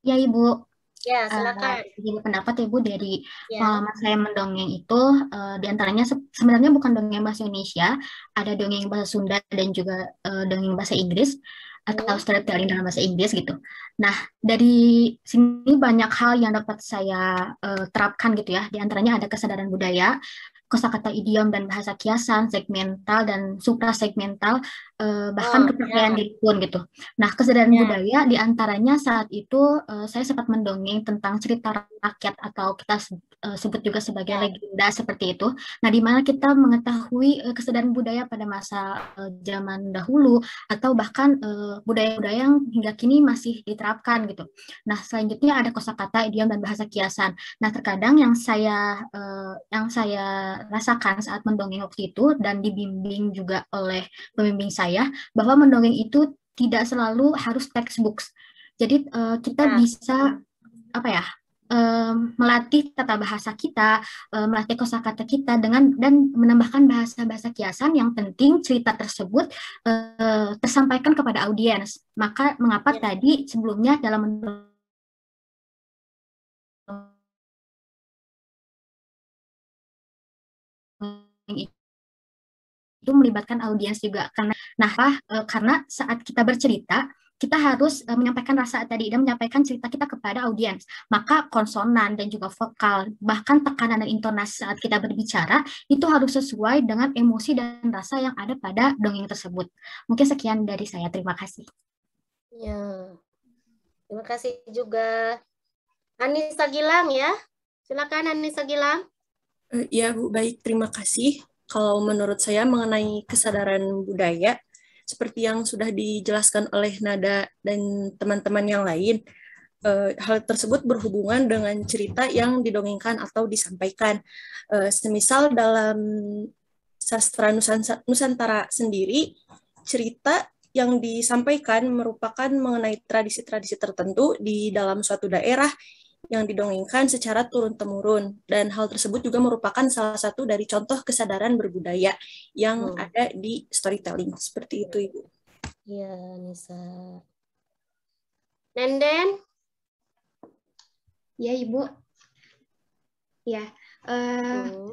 Ya Ibu. Ya, silakan. Jadi pendapat Ibu dari pengalaman saya mendongeng itu diantaranya sebenarnya bukan dongeng bahasa Indonesia, ada dongeng bahasa Sunda dan juga dongeng bahasa Inggris atau storytelling dalam bahasa Inggris gitu. Nah, dari sini banyak hal yang dapat saya terapkan gitu ya. Diantaranya ada kesadaran budaya, kosakata idiom dan bahasa kiasan, segmental dan suprasegmental, bahkan kepercayaan diri pun gitu. Nah, kesadaran budaya diantaranya saat itu saya sempat mendongeng tentang cerita rakyat atau kita sebut juga sebagai legenda seperti itu. Nah, di mana kita mengetahui kesadaran budaya pada masa zaman dahulu atau bahkan budaya-budaya yang hingga kini masih diterapkan gitu. Nah, selanjutnya ada kosakata idiom dan bahasa kiasan. Nah, terkadang yang saya rasakan saat mendongeng waktu itu dan dibimbing juga oleh pembimbing saya bahwa mendongeng itu tidak selalu harus textbooks. Jadi kita bisa melatih tata bahasa kita, melatih kosakata kita dan menambahkan bahasa-bahasa kiasan yang penting cerita tersebut tersampaikan kepada audiens. Maka mengapa tadi sebelumnya dalam itu melibatkan audiens juga karena saat kita bercerita kita harus menyampaikan rasa tadi dan menyampaikan cerita kita kepada audiens. Maka konsonan dan juga vokal bahkan tekanan dan intonasi saat kita berbicara itu harus sesuai dengan emosi dan rasa yang ada pada dongeng tersebut. Mungkin sekian dari saya. Terima kasih. Ya, terima kasih juga Anissa Gilang ya. Silakan Anissa Gilang. Ya Bu, baik, terima kasih. Kalau menurut saya mengenai kesadaran budaya, seperti yang sudah dijelaskan oleh Nada dan teman-teman yang lain, hal tersebut berhubungan dengan cerita yang didongengkan atau disampaikan. Semisal dalam sastra Nusantara sendiri, cerita yang disampaikan merupakan mengenai tradisi-tradisi tertentu di dalam suatu daerah yang didongengkan secara turun-temurun, dan hal tersebut juga merupakan salah satu dari contoh kesadaran berbudaya yang ada di storytelling. Seperti itu, Ibu. Iya, Nisa. Nenden? Ya, Ibu. Ya,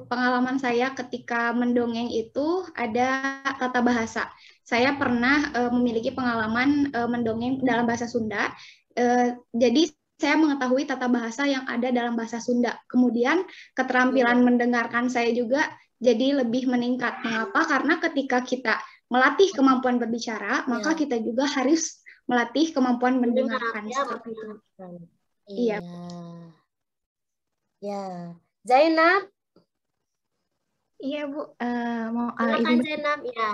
pengalaman saya ketika mendongeng itu ada tata bahasa. Saya pernah memiliki pengalaman mendongeng dalam bahasa Sunda. Jadi saya mengetahui tata bahasa yang ada dalam bahasa Sunda. Kemudian keterampilan mendengarkan saya juga jadi lebih meningkat. Mengapa? Karena ketika kita melatih kemampuan berbicara, maka kita juga harus melatih kemampuan mendengarkan. Seperti itu. Iya. Ya, Zainab. Iya Bu, Silakan Zainab. Ya.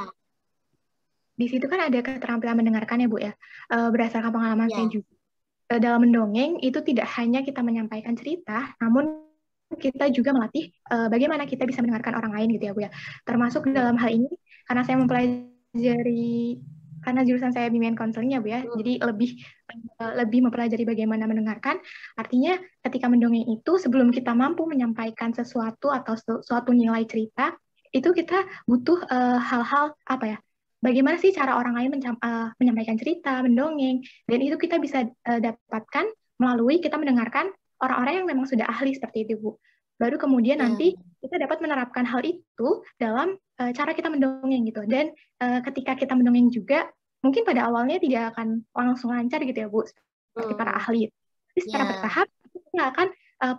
Di situ kan ada keterampilan mendengarkan ya Bu ya. Berdasarkan pengalaman saya juga. Dalam mendongeng itu tidak hanya kita menyampaikan cerita, namun kita juga melatih bagaimana kita bisa mendengarkan orang lain gitu ya Bu ya. Termasuk dalam hal ini karena saya mempelajari, karena jurusan saya bimbingan konseling ya Bu ya, jadi lebih mempelajari bagaimana mendengarkan. Artinya ketika mendongeng itu sebelum kita mampu menyampaikan sesuatu atau suatu nilai cerita, itu kita butuh hal-hal bagaimana sih cara orang lain menyampaikan cerita, mendongeng, dan itu kita bisa dapatkan melalui kita mendengarkan orang-orang yang memang sudah ahli seperti itu, Bu. Baru kemudian nanti kita dapat menerapkan hal itu dalam cara kita mendongeng gitu. Dan ketika kita mendongeng juga, mungkin pada awalnya tidak akan langsung lancar gitu ya, Bu, seperti para ahli. Tapi secara bertahap, kita akan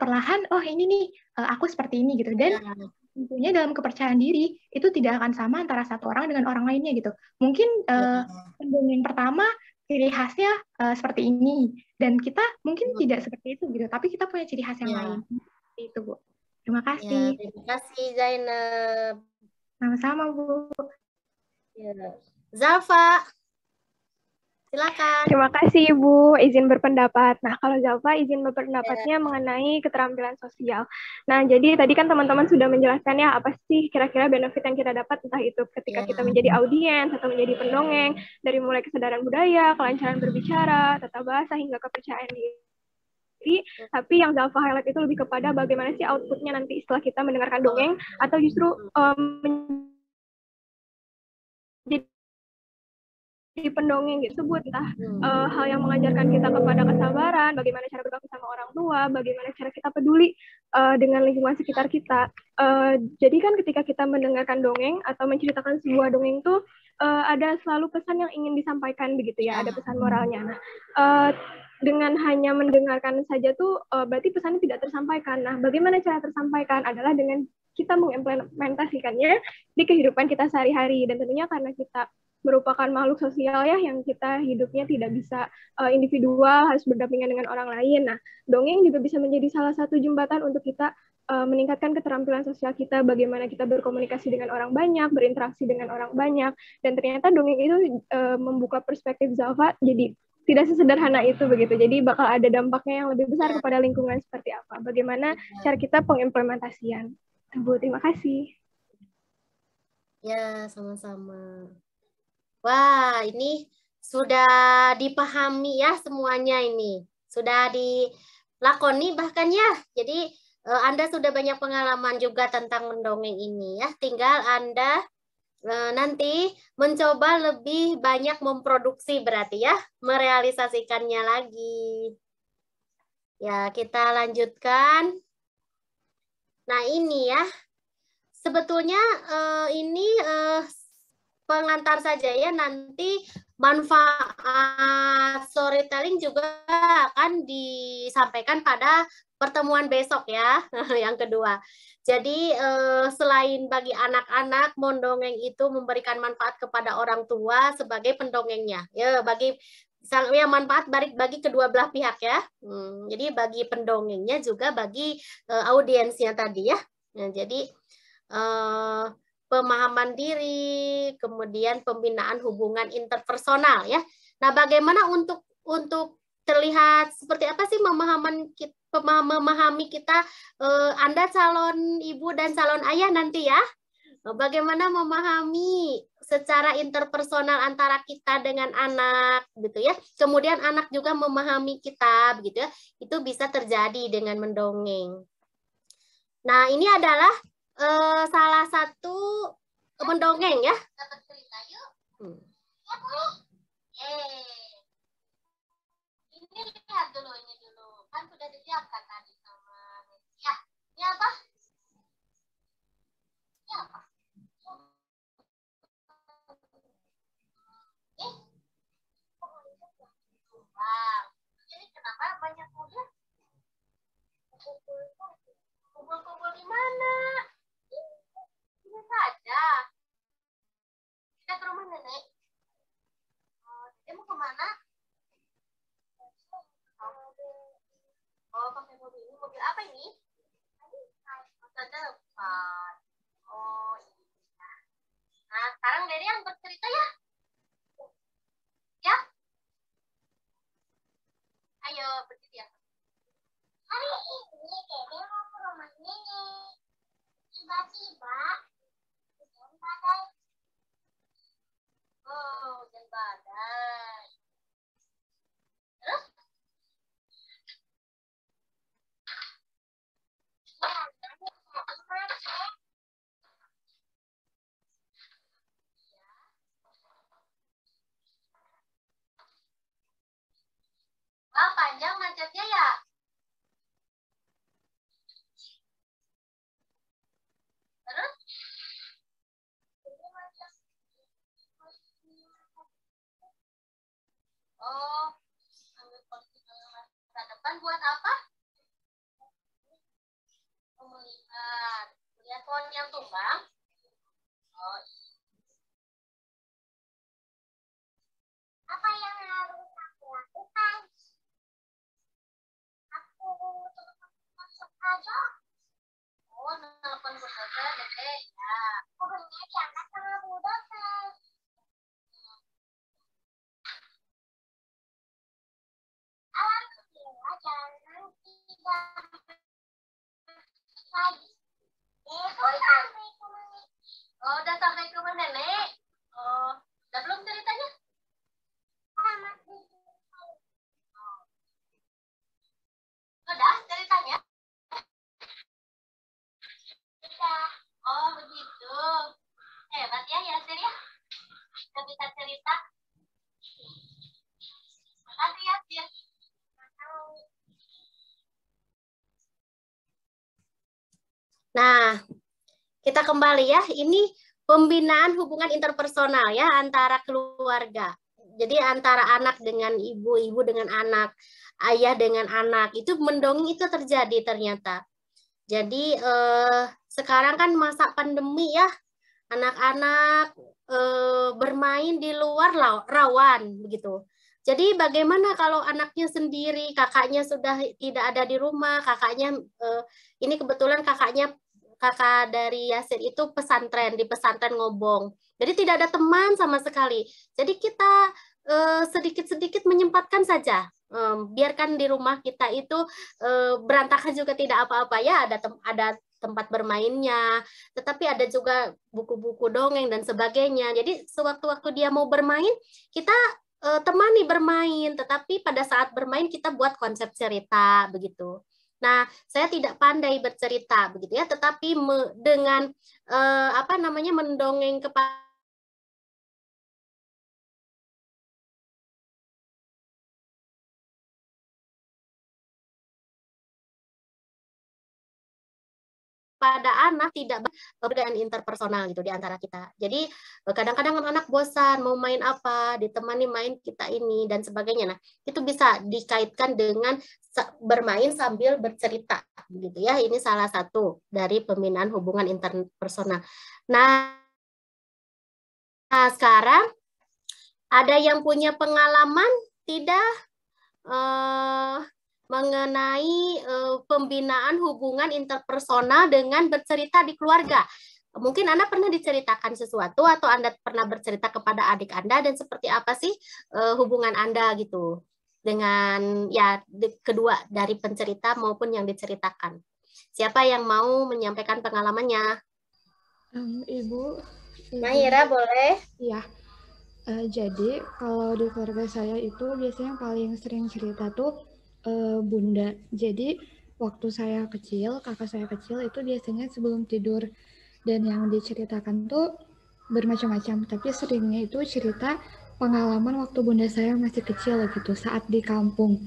perlahan, oh ini nih, aku seperti ini gitu. Dan tentunya dalam kepercayaan diri itu tidak akan sama antara satu orang dengan orang lainnya gitu. Mungkin pendongeng pertama ciri khasnya seperti ini dan kita mungkin tidak seperti itu gitu, tapi kita punya ciri khas yang lain. Itu Bu. Terima kasih. Terima kasih Zainab. Sama-sama Bu. Zalfa. Silakan. Terima kasih Ibu, izin berpendapat. Nah, kalau Zalfa izin berpendapatnya mengenai keterampilan sosial. Nah, jadi tadi kan teman-teman sudah menjelaskan ya apa sih kira-kira benefit yang kita dapat, entah itu ketika kita menjadi audiens atau menjadi pendongeng, dari mulai kesadaran budaya, kelancaran berbicara, tata bahasa, hingga kepercayaan diri. Tapi yang Zalfa highlight itu lebih kepada bagaimana sih outputnya nanti setelah kita mendengarkan dongeng, atau justru di pendongeng tersebut, entah hal yang mengajarkan kita kepada kesabaran, bagaimana cara berbakti sama orang tua, bagaimana cara kita peduli dengan lingkungan sekitar kita. Jadi kan ketika kita mendengarkan dongeng atau menceritakan sebuah dongeng itu ada selalu pesan yang ingin disampaikan begitu ya, ada pesan moralnya. Nah, dengan hanya mendengarkan saja tuh berarti pesannya tidak tersampaikan. Nah, bagaimana cara tersampaikan adalah dengan kita mengimplementasikannya di kehidupan kita sehari-hari. Dan tentunya karena kita merupakan makhluk sosial ya, yang kita hidupnya tidak bisa individual, harus berdampingan dengan orang lain. Nah, dongeng juga bisa menjadi salah satu jembatan untuk kita meningkatkan keterampilan sosial kita, bagaimana kita berkomunikasi dengan orang banyak, berinteraksi dengan orang banyak, dan ternyata dongeng itu membuka perspektif Zalfa jadi tidak sesederhana itu begitu. Jadi bakal ada dampaknya yang lebih besar kepada lingkungan seperti apa. Bagaimana cara kita pengimplementasian. Bu, terima kasih. Ya, sama-sama. Wah, ini sudah dipahami ya semuanya ini. Sudah dilakoni bahkan ya. Jadi Anda sudah banyak pengalaman juga tentang mendongeng ini ya. Tinggal Anda nanti mencoba lebih banyak memproduksi berarti ya, merealisasikannya lagi. Ya, kita lanjutkan. Nah, ini ya. Sebetulnya ini pengantar saja ya, nanti manfaat storytelling juga akan disampaikan pada pertemuan besok ya, yang kedua. Jadi selain bagi anak-anak, mendongeng itu memberikan manfaat kepada orang tua sebagai pendongengnya. Ya, bagi ya, manfaat bagi kedua belah pihak ya. Jadi bagi pendongengnya juga bagi audiensnya tadi ya. Nah, jadi pemahaman diri, kemudian pembinaan hubungan interpersonal ya. Nah, bagaimana untuk terlihat seperti apa sih memahami kita Anda calon ibu dan calon ayah nanti ya. Bagaimana memahami secara interpersonal antara kita dengan anak gitu ya. Kemudian anak juga memahami kita begitu ya. Itu bisa terjadi dengan mendongeng. Nah, ini adalah salah satu mendongeng ya. Dapat cerita yuk. Ya, Bu. Ini lihat dulu, ini dulu. Kan sudah disiapkan tadi sama ya. Ini apa? Ini apa? Wow. Jadi kenapa banyak kuda? Kumpul-kumpul di mana? Ini saja. Kita ke rumah nenek. Dia mau kemana? Oh, pakai mobil ini. Mobil apa ini? Masa depan. Oh, iya. Nah, sekarang Dede yang bercerita ya. Ya? Ayo, bercerita. Hari ini Dede mau ke rumah nenek. Tiba-tiba hujan badai. Oh, hujan badai. Terus? Wah, panjang macetnya ya? Terus? Oh, ambil porsi masa depan buat apa? Melihat. Melihat pohon yang tumbang? Oh, apa yang harus aku lakukan? Aku masuk aja. Oh, nelfon Bu Dokter, Dede. Ya. Pokoknya diangkat sama Bu Dokter. Alhamdulillah, jangan tidak lagi. Sampai ke mana? Oh, udah sampai ke rumah nenek. Oh, udah belum ceritanya? Udah ceritanya? Udah. Oh, begitu. Hebat ya, Yasir ya. Udah bisa cerita. Makasih, Yasir. Nah, kita kembali ya. Ini pembinaan hubungan interpersonal ya antara keluarga. Jadi antara anak dengan ibu, ibu dengan anak, ayah dengan anak. Itu mendongeng itu terjadi ternyata. Jadi sekarang kan masa pandemi ya, anak-anak bermain di luar rawan begitu. Jadi bagaimana kalau anaknya sendiri, kakaknya sudah tidak ada di rumah, kakaknya ini kebetulan kakak dari Yasir itu pesantren, di pesantren Ngobong. Jadi tidak ada teman sama sekali. Jadi kita sedikit-sedikit menyempatkan saja. Biarkan di rumah kita itu berantakan juga tidak apa-apa ya, ada tempat bermainnya, tetapi ada juga buku-buku dongeng dan sebagainya. Jadi sewaktu-waktu dia mau bermain, kita temani bermain, tetapi pada saat bermain kita buat konsep cerita begitu. Nah, saya tidak pandai bercerita begitu ya, tetapi dengan apa namanya mendongeng kepada anak tidak perbedaan interpersonal gitu di antara kita. Jadi kadang-kadang anak bosan mau main apa, ditemani main kita ini dan sebagainya. Nah, itu bisa dikaitkan dengan bermain sambil bercerita gitu ya. Ini salah satu dari pembinaan hubungan interpersonal. Nah, sekarang ada yang punya pengalaman tidak mengenai pembinaan hubungan interpersonal dengan bercerita di keluarga. Mungkin Anda pernah diceritakan sesuatu atau Anda pernah bercerita kepada adik Anda dan seperti apa sih hubungan Anda gitu dengan ya kedua dari pencerita maupun yang diceritakan. Siapa yang mau menyampaikan pengalamannya? Ibu. Mahira boleh? Iya. Jadi kalau di keluarga saya itu biasanya paling sering cerita tuh Bunda. Jadi waktu saya kecil, kakak saya kecil itu biasanya sebelum tidur dan yang diceritakan tuh bermacam-macam, tapi seringnya itu cerita pengalaman waktu Bunda saya masih kecil gitu saat di kampung.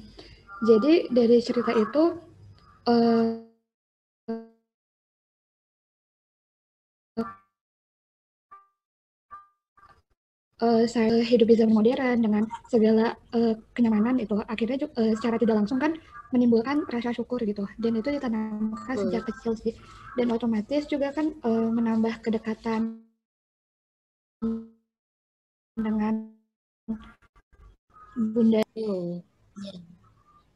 Jadi dari cerita itu saya hidup di zaman modern dengan segala kenyamanan itu akhirnya secara tidak langsung kan menimbulkan rasa syukur gitu, dan itu ditanamkan sejak kecil sih, dan otomatis juga kan menambah kedekatan dengan Bunda.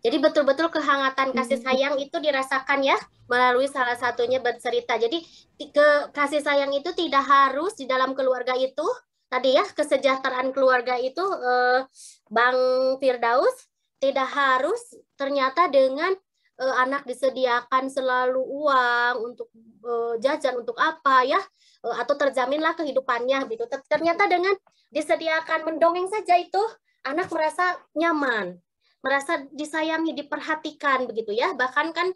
Jadi betul-betul kehangatan kasih sayang itu dirasakan ya melalui salah satunya bercerita. Jadi kasih sayang itu tidak harus di dalam keluarga itu. Tadi ya, kesejahteraan keluarga itu Bang Firdaus tidak harus ternyata dengan anak disediakan selalu uang untuk jajan untuk apa ya, atau terjaminlah kehidupannya gitu. Ternyata dengan disediakan mendongeng saja itu anak merasa nyaman, merasa disayangi, diperhatikan begitu ya. Bahkan kan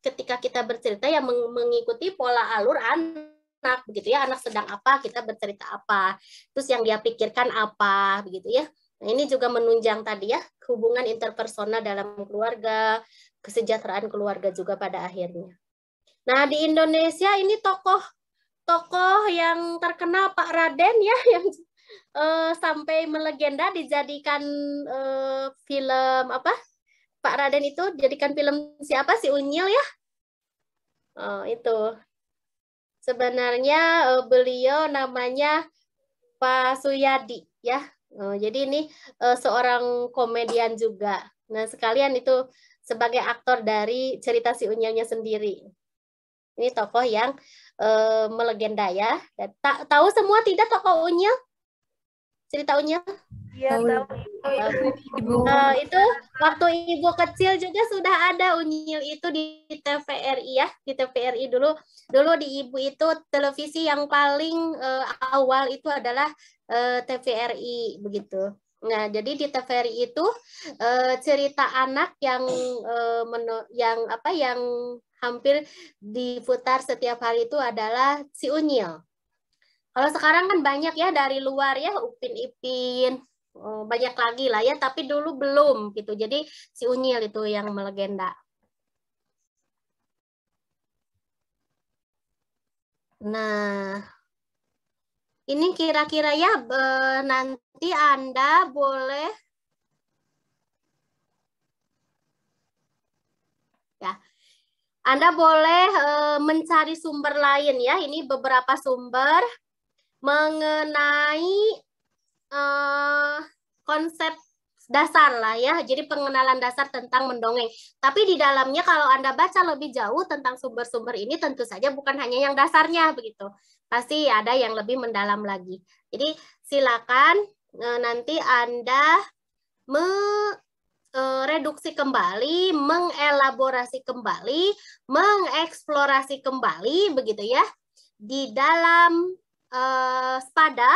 ketika kita bercerita ya mengikuti pola alur anak begitu ya, anak sedang apa kita bercerita apa, terus yang dia pikirkan apa begitu ya. Nah, ini juga menunjang tadi ya hubungan interpersonal dalam keluarga, kesejahteraan keluarga juga pada akhirnya. Nah, di Indonesia ini tokoh yang terkenal Pak Raden ya, yang sampai melegenda dijadikan film apa? Pak Raden itu jadikan film siapa sih, Unyil ya? Itu. Sebenarnya beliau namanya Pak Suyadi ya. Jadi ini seorang komedian juga. Nah, sekalian itu sebagai aktor dari cerita si Unyilnya sendiri. Ini tokoh yang melegenda ya. Tahu semua tidak tokoh Unyil? Cerita Unyil? Iya, tahu. Itu waktu Ibu kecil juga sudah ada Unyil itu di TVRI ya, di TVRI dulu di Ibu itu televisi yang paling awal itu adalah TVRI begitu. Nah, jadi di TVRI itu cerita anak yang hampir diputar setiap hari itu adalah si Unyil. Kalau sekarang kan banyak ya dari luar ya, Upin Ipin, banyak lagi lah ya, tapi dulu belum gitu. Jadi si Unyil itu yang melegenda. Nah, ini kira-kira ya nanti Anda boleh ya Anda boleh mencari sumber lain ya. Ini beberapa sumber mengenai konsep dasar lah ya. Jadi pengenalan dasar tentang mendongeng. Tapi di dalamnya kalau Anda baca lebih jauh tentang sumber-sumber ini tentu saja bukan hanya yang dasarnya begitu. Pasti ada yang lebih mendalam lagi. Jadi silakan nanti Anda mereduksi kembali, mengelaborasi kembali, mengeksplorasi kembali begitu ya di dalam SPADA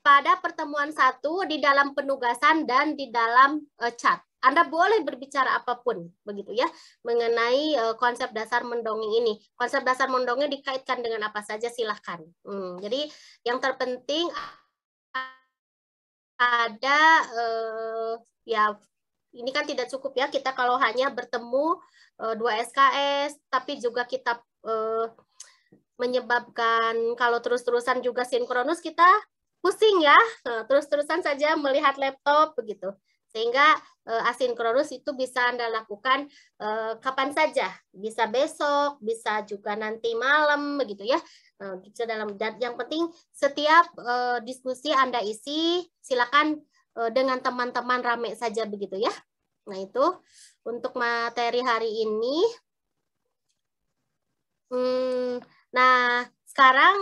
pada pertemuan 1, di dalam penugasan dan di dalam chat. Anda boleh berbicara apapun begitu ya mengenai konsep dasar mendongeng ini. Konsep dasar mendongeng dikaitkan dengan apa saja silahkan. Jadi yang terpenting ada ya ini kan tidak cukup ya kita kalau hanya bertemu 2 SKS tapi juga kita menyebabkan kalau terus-terusan juga sinkronus kita pusing ya, terus-terusan saja melihat laptop begitu. Sehingga asinkronus itu bisa Anda lakukan kapan saja, bisa besok, bisa juga nanti malam begitu ya. Bisa dalam yang penting setiap diskusi Anda isi silakan dengan teman-teman rame saja begitu ya. Nah, itu untuk materi hari ini. Nah, sekarang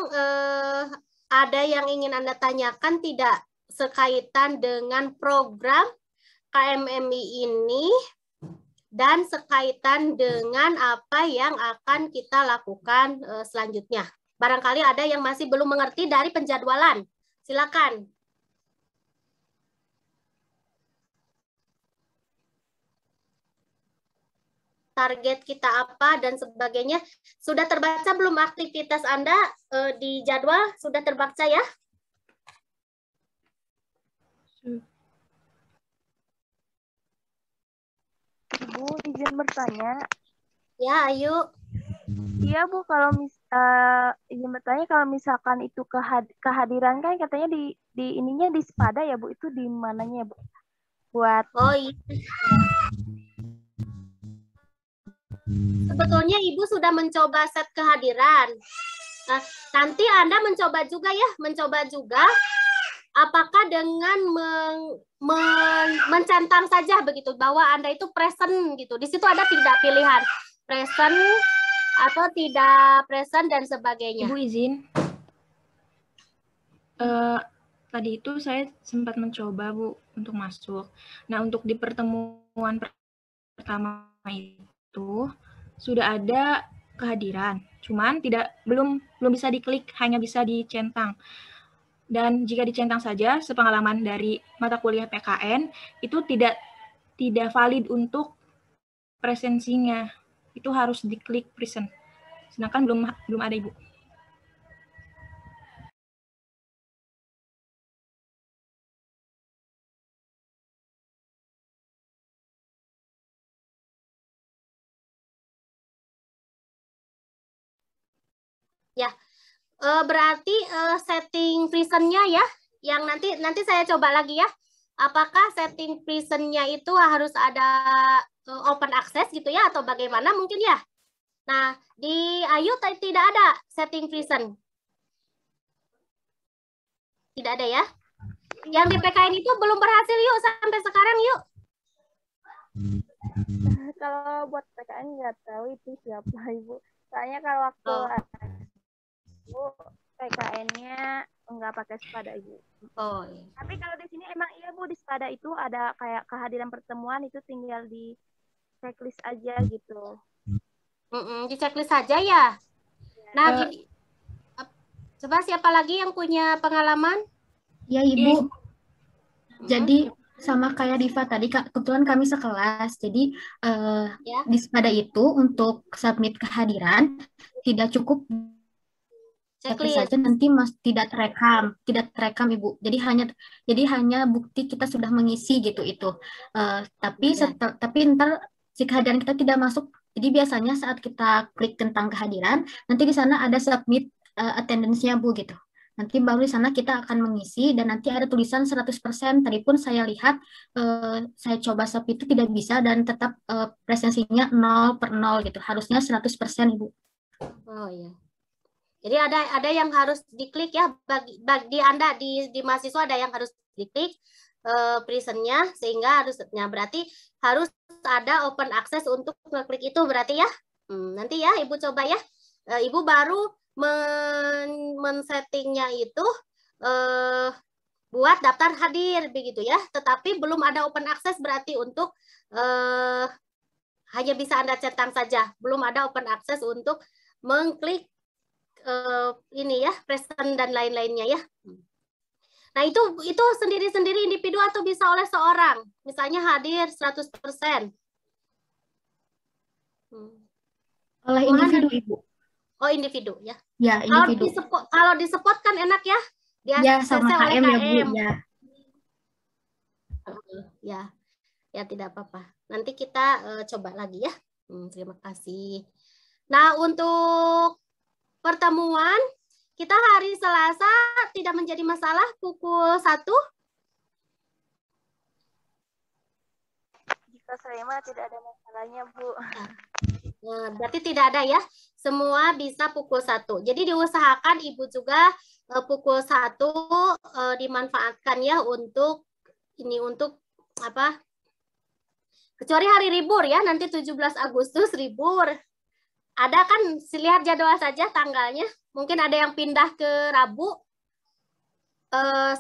ada yang ingin Anda tanyakan tidak sekaitan dengan program KMMI ini dan sekaitan dengan apa yang akan kita lakukan selanjutnya. Barangkali ada yang masih belum mengerti dari penjadwalan. Silakan. Target kita apa dan sebagainya. Sudah terbaca belum aktivitas Anda di jadwal? Sudah terbaca ya? Bu, izin bertanya. Ya, ayo. Iya Bu, kalau izin bertanya kalau misalkan itu kehadiran kan katanya di ininya di SPADA ya Bu, itu di mananya ya Bu? Buat iya. Sebetulnya Ibu sudah mencoba set kehadiran. Nah, nanti Anda mencoba juga ya, apakah dengan mencentang saja begitu bahwa Anda itu present gitu. Di situ ada tidak pilihan present atau tidak present dan sebagainya. Ibu izin. Tadi itu saya sempat mencoba Bu untuk masuk. Nah, untuk di pertemuan pertama itu sudah ada kehadiran, cuman belum bisa diklik, hanya bisa dicentang. Dan jika dicentang saja, sepengalaman dari mata kuliah PKN itu tidak valid untuk presensinya. Itu harus diklik present. Sedangkan belum ada Ibu. Ya, berarti setting present-nya ya, yang nanti saya coba lagi ya. Apakah setting present-nya itu harus ada open access gitu ya, atau bagaimana mungkin ya? Nah, di Ayu tidak ada setting present. Tidak ada ya? Yang di PKN itu belum berhasil yuk sampai sekarang yuk. Kalau buat PKN nggak tahu itu siapa Ibu. Soalnya kalau waktu PKN-nya nggak pakai SPADA Ibu. Oh. Iya. Tapi kalau di sini emang iya Bu, di SPADA itu ada kayak kehadiran pertemuan itu tinggal di checklist aja gitu. Di checklist saja ya. Nah, coba siapa lagi yang punya pengalaman? Ya Ibu. Jadi sama kayak Diva tadi, kebetulan kami sekelas. Jadi di SPADA itu untuk submit kehadiran tidak cukup checklist saja, nanti tidak terekam Ibu. Jadi hanya bukti kita sudah mengisi gitu itu. Tapi ntar si kehadiran kita tidak masuk. Jadi biasanya saat kita klik tentang kehadiran, nanti di sana ada submit attendance-nya Bu gitu. Nanti baru di sana kita akan mengisi dan nanti ada tulisan 100%. Tadi pun saya lihat, saya coba stop itu tidak bisa dan tetap presensinya 0/0 gitu. Harusnya 100% Ibu. Oh iya. Jadi ada yang harus diklik ya, bagi Anda di mahasiswa ada yang harus diklik presentnya, sehingga harusnya berarti harus ada open access untuk ngeklik itu berarti ya. Nanti ya Ibu coba ya. Ibu baru men-settingnya itu buat daftar hadir begitu ya, tetapi belum ada open access berarti untuk hanya bisa Anda centang saja, belum ada open access untuk mengklik ini ya, present dan lain-lainnya ya. Nah itu sendiri-sendiri individu atau bisa oleh seorang, misalnya hadir 100%. Oleh individu Ibu. Oh individu ya. Ya individu. Kalau di spot kan enak ya. Ya sama KM ya Bu ya. Ya tidak apa-apa. Nanti kita coba lagi ya. Terima kasih. Nah untuk pertemuan kita hari Selasa tidak menjadi masalah pukul 1. Jika saya mah tidak ada masalahnya Bu. Nah, berarti tidak ada ya. Semua bisa pukul 1. Jadi diusahakan Ibu juga pukul 1 dimanfaatkan ya untuk apa? Kecuali hari libur ya, nanti 17 Agustus libur. Ada kan, lihat jadwal saja tanggalnya. Mungkin ada yang pindah ke Rabu,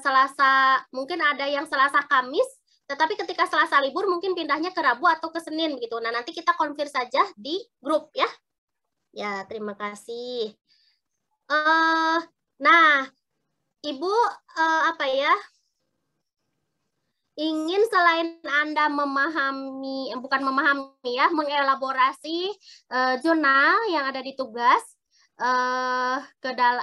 Selasa, mungkin ada yang Selasa Kamis. Tetapi ketika Selasa libur mungkin pindahnya ke Rabu atau ke Senin gitu. Nah, nanti kita konfir saja di grup ya. Ya, terima kasih. Nah, Ibu apa ya? Ingin selain Anda memahami, bukan memahami ya, mengelaborasi jurnal yang ada di tugas,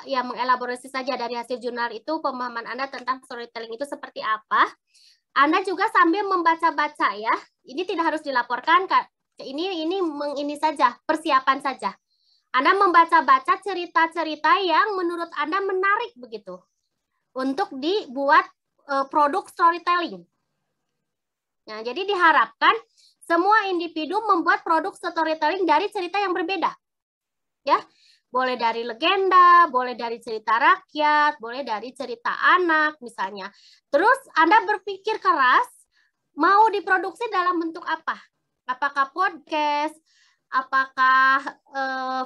ya mengelaborasi saja dari hasil jurnal itu pemahaman Anda tentang storytelling itu seperti apa. Anda juga sambil membaca-baca ya. Ini tidak harus dilaporkan, Kak. Ini saja, persiapan saja. Anda membaca-baca cerita-cerita yang menurut Anda menarik begitu untuk dibuat produk storytelling. Nah, jadi diharapkan semua individu membuat produk storytelling dari cerita yang berbeda. Ya. Boleh dari legenda, boleh dari cerita rakyat, boleh dari cerita anak misalnya. Terus Anda berpikir keras, mau diproduksi dalam bentuk apa? Apakah podcast, apakah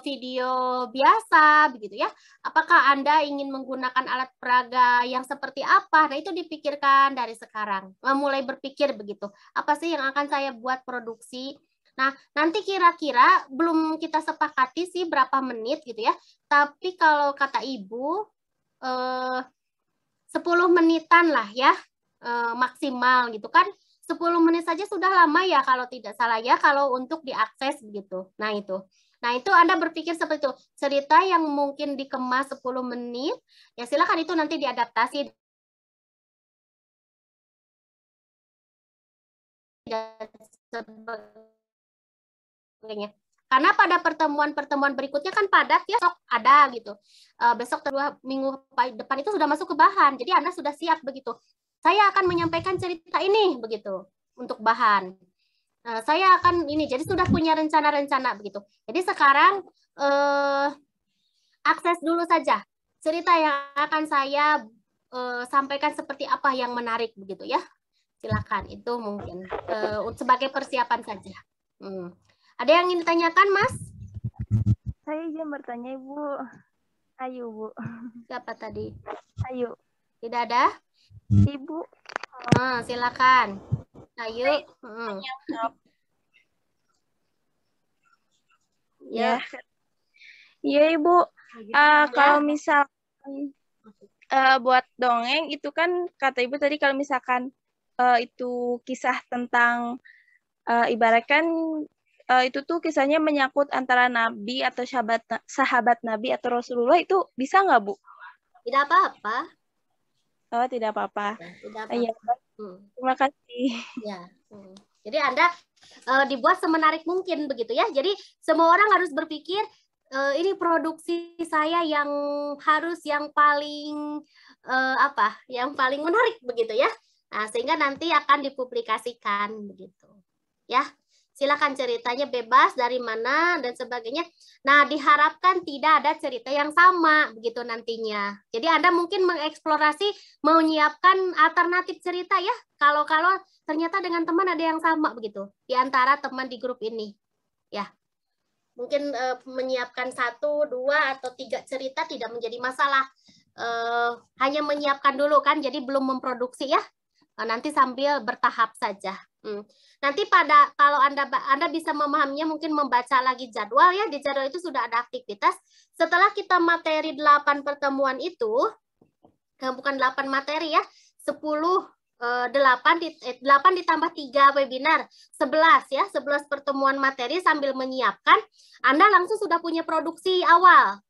video biasa, begitu ya? Apakah Anda ingin menggunakan alat peraga yang seperti apa? Nah itu dipikirkan dari sekarang. Mulai berpikir begitu. Apa sih yang akan saya buat produksi? Nah, nanti kira-kira belum kita sepakati sih berapa menit gitu ya. Tapi kalau kata Ibu, 10 menitan lah ya, maksimal gitu kan. 10 menit saja sudah lama ya kalau tidak salah ya, kalau untuk diakses begitu. Nah itu Anda berpikir seperti itu. Cerita yang mungkin dikemas 10 menit, ya silakan itu nanti diadaptasi. Karena pada pertemuan-pertemuan berikutnya kan padat ya, besok ada gitu. Besok kedua minggu depan itu sudah masuk ke bahan. Jadi Anda sudah siap begitu. Saya akan menyampaikan cerita ini begitu untuk bahan. Saya akan ini, jadi sudah punya rencana-rencana begitu. Jadi sekarang akses dulu saja cerita yang akan saya sampaikan seperti apa yang menarik begitu ya. Silakan, itu mungkin sebagai persiapan saja. Ada yang ingin ditanyakan, Mas? Saya izin bertanya, Ibu. Ayu, Bu. Siapa tadi? Ayu. Tidak ada? Ibu. Silakan. Ayu. Ya. Iya, Ibu. Kalau misalkan buat dongeng, itu kan kata Ibu tadi kalau misalkan itu kisah tentang ibaratkan itu tuh kisahnya menyangkut antara Nabi atau sahabat Nabi atau Rasulullah, itu bisa nggak, Bu? Tidak apa-apa. Oh, tidak apa-apa. Tidak apa-apa. Ya, terima kasih. Ya. Jadi Anda dibuat semenarik mungkin begitu ya. Jadi semua orang harus berpikir ini produksi saya yang harus yang paling yang paling menarik begitu ya. Nah, sehingga nanti akan dipublikasikan begitu. Ya. Silakan ceritanya bebas dari mana dan sebagainya. Nah, diharapkan tidak ada cerita yang sama begitu nantinya. Jadi Anda mungkin mengeksplorasi, mau menyiapkan alternatif cerita ya. Kalau ternyata dengan teman ada yang sama begitu di antara teman di grup ini. Ya. Mungkin menyiapkan 1, 2 atau 3 cerita tidak menjadi masalah. Hanya menyiapkan dulu kan, jadi belum memproduksi ya. Nanti sambil bertahap saja. Nanti kalau Anda bisa memahaminya, mungkin membaca lagi jadwal ya. Di jadwal itu sudah ada aktivitas. Setelah kita materi 8 pertemuan itu, bukan 8 materi ya, 8 ditambah 3 webinar, 11 ya, 11 pertemuan materi sambil menyiapkan, Anda langsung sudah punya produksi awal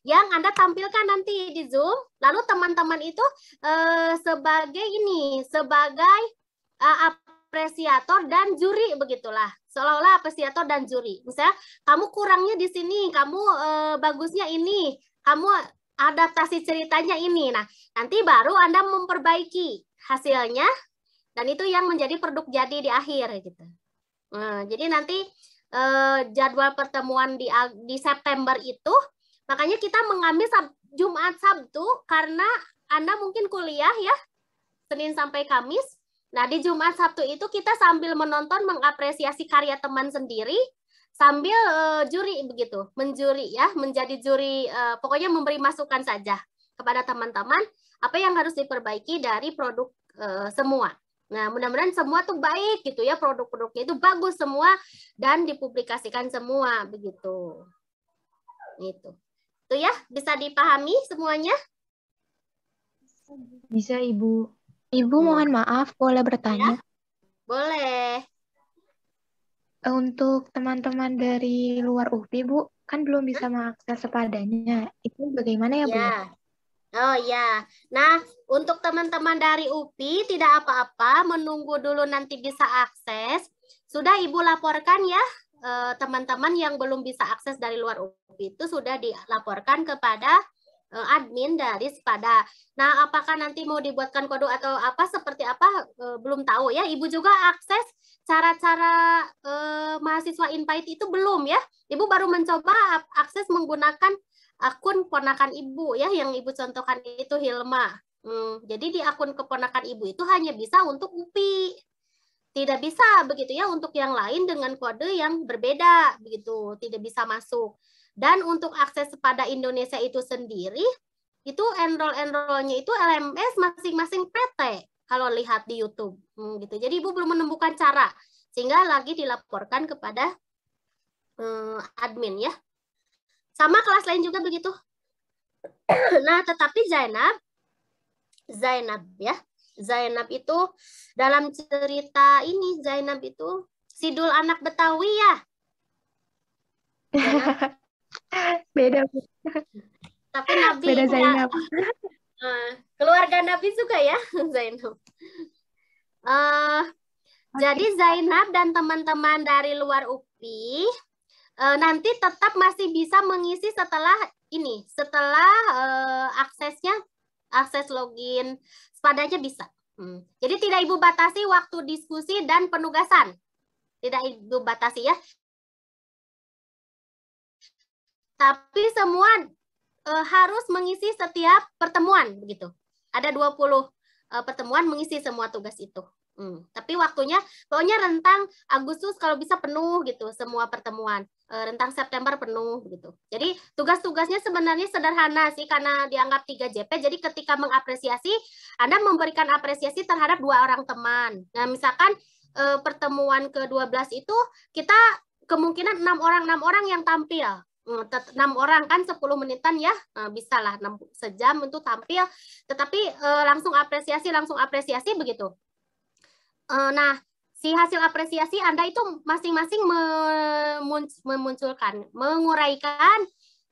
yang Anda tampilkan nanti di Zoom, lalu teman-teman itu sebagai apresiator dan juri begitulah, seolah-olah apresiator dan juri. Misalnya kamu kurangnya di sini, kamu bagusnya ini, kamu adaptasi ceritanya ini. Nah, nanti baru Anda memperbaiki hasilnya, dan itu yang menjadi produk jadi di akhir gitu. Nah, jadi nanti jadwal pertemuan di September itu, makanya kita mengambil Jumat Sabtu karena Anda mungkin kuliah ya, Senin sampai Kamis. Nah, di Jumat Sabtu itu kita sambil menonton, mengapresiasi karya teman sendiri, sambil juri begitu, menjuri ya, menjadi juri, pokoknya memberi masukan saja kepada teman-teman apa yang harus diperbaiki dari produk semua. Nah, mudah-mudahan semua tuh baik gitu ya, produk-produknya itu bagus semua dan dipublikasikan semua begitu. Itu ya, bisa dipahami semuanya? Bisa, Ibu. Ibu mohon maaf, boleh bertanya? Ya? Boleh. Untuk teman-teman dari luar UPI, Bu, kan belum bisa mengakses sepadanya. Itu bagaimana ya, Bu? Ya. Oh ya. Nah, untuk teman-teman dari UPI tidak apa-apa, menunggu dulu nanti bisa akses. Sudah Ibu laporkan ya, teman-teman yang belum bisa akses dari luar UPI itu sudah dilaporkan kepada admin dari Sepada. Nah, apakah nanti mau dibuatkan kode atau apa seperti apa belum tahu ya. Ibu juga akses cara-cara mahasiswa Invite itu belum ya. Ibu baru mencoba akses menggunakan akun ponakan Ibu ya, yang Ibu contohkan itu Hilma. Jadi di akun keponakan Ibu itu hanya bisa untuk UPI. Tidak bisa begitu ya untuk yang lain dengan kode yang berbeda begitu, tidak bisa masuk. Dan untuk akses pada Indonesia itu sendiri, itu enroll-enrollnya itu LMS masing-masing PT kalau lihat di YouTube. Gitu. Jadi Ibu belum menemukan cara, sehingga lagi dilaporkan kepada admin ya. Sama kelas lain juga begitu. Nah, tetapi Zainab ya. Zainab itu dalam cerita ini, Zainab itu sidul anak Betawi ya. Beda. Tapi Nabi beda Zainab. Keluarga Nabi juga ya Zainab. Jadi Zainab dan teman-teman dari luar UPI nanti tetap masih bisa mengisi setelah akses login Sepadanya bisa. Jadi tidak Ibu batasi waktu diskusi dan penugasan. Tidak Ibu batasi ya. Tapi semua harus mengisi setiap pertemuan begitu. Ada 20 pertemuan mengisi semua tugas itu. Tapi waktunya pokoknya rentang Agustus kalau bisa penuh gitu semua pertemuan. Rentang September penuh gitu. Jadi tugas-tugasnya sebenarnya sederhana sih karena dianggap 3 JP. Jadi ketika mengapresiasi, Anda memberikan apresiasi terhadap 2 orang teman. Nah, misalkan pertemuan ke-12 itu kita kemungkinan 6 orang yang tampil. 6 orang kan 10 menitan ya, bisa lah 6 sejam untuk tampil. Tetapi langsung apresiasi begitu. Nah, si hasil apresiasi Anda itu masing-masing menguraikan,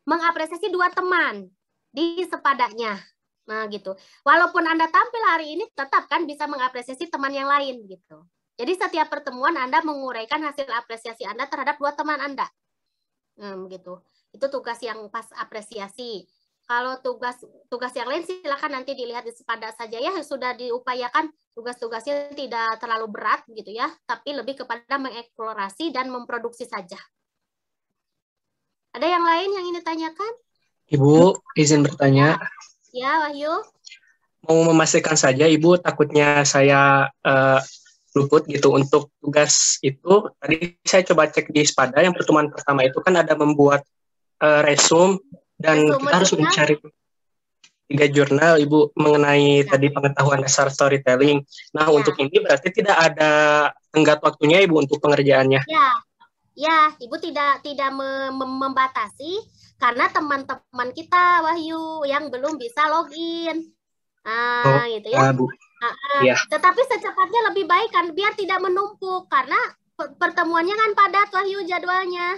mengapresiasi 2 teman di Sepadanya. Nah, gitu. Walaupun Anda tampil hari ini, tetap kan bisa mengapresiasi teman yang lain gitu. Jadi setiap pertemuan Anda menguraikan hasil apresiasi Anda terhadap 2 teman Anda. Gitu. Itu tugas yang pas apresiasi. Kalau tugas yang lain silakan nanti dilihat di Sepada saja ya, sudah diupayakan tugas-tugasnya tidak terlalu berat gitu ya, tapi lebih kepada mengeksplorasi dan memproduksi saja. Ada yang lain yang ingin ditanyakan? Ibu, izin bertanya. Ya, Wahyu. Mau memastikan saja, Ibu, takutnya saya luput gitu untuk tugas itu. Tadi saya coba cek di Sepada, yang pertemuan pertama itu kan ada membuat resume, dan kita harus mencari 3 jurnal, Ibu, mengenai tadi pengetahuan dasar storytelling. Nah, untuk ini berarti tidak ada tenggat waktunya, Ibu, untuk pengerjaannya. Ya, Ibu tidak membatasi karena teman-teman kita, Wahyu, yang belum bisa login. Gitu ya. Bu. Tetapi secepatnya lebih baik kan, biar tidak menumpuk karena pertemuannya kan padat, Wahyu, jadwalnya.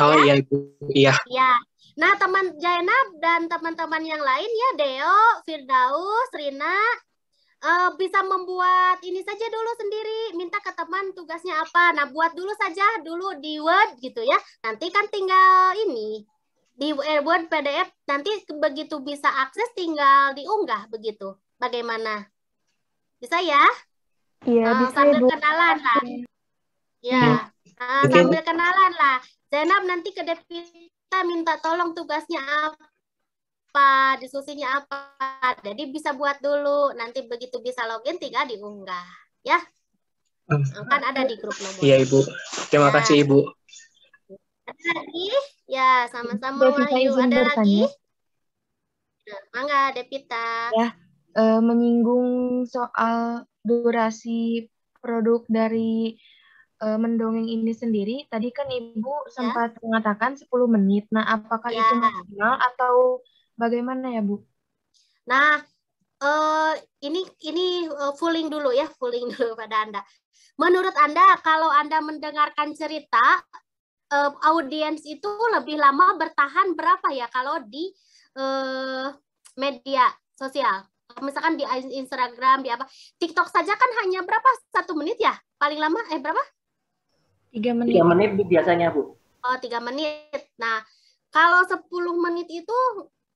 Oh ya? Iya, Ibu. Iya. Ya. Nah, teman Jainab dan teman-teman yang lain ya, Deo, Firdaus, Rina, bisa membuat ini saja dulu sendiri, minta ke teman tugasnya apa. Nah, buat dulu saja dulu di Word gitu ya. Nanti kan tinggal ini di Word PDF, nanti begitu bisa akses tinggal diunggah begitu. Bagaimana? Bisa ya? Iya, bisa sambil Ibu. Kenalan lah. Ya, sambil kenalan lah. Zainab nanti ke Devita minta tolong tugasnya apa, diskusinya apa. Jadi bisa buat dulu. Nanti begitu bisa login tinggal diunggah, ya. Kan ada di grup nomor. Iya, Ibu. Terima kasih, Ibu. Ada lagi? Ya, sama-sama Wahyu. Ada lagi? Nah, mangga, Devita. Ya, menyinggung soal durasi produk dari mendongeng ini sendiri, tadi kan Ibu sempat mengatakan 10 menit. Nah, apakah itu maksimal atau bagaimana ya, Bu? Nah, ini fulling dulu ya, fulling dulu pada Anda. Menurut Anda, kalau Anda mendengarkan cerita, audiens itu lebih lama bertahan berapa ya kalau di media sosial? Misalkan di Instagram, di apa? TikTok saja kan hanya berapa? 1 menit ya? Paling lama, berapa? 3 menit. 3 menit biasanya, Bu. Oh, 3 menit. Nah, kalau 10 menit itu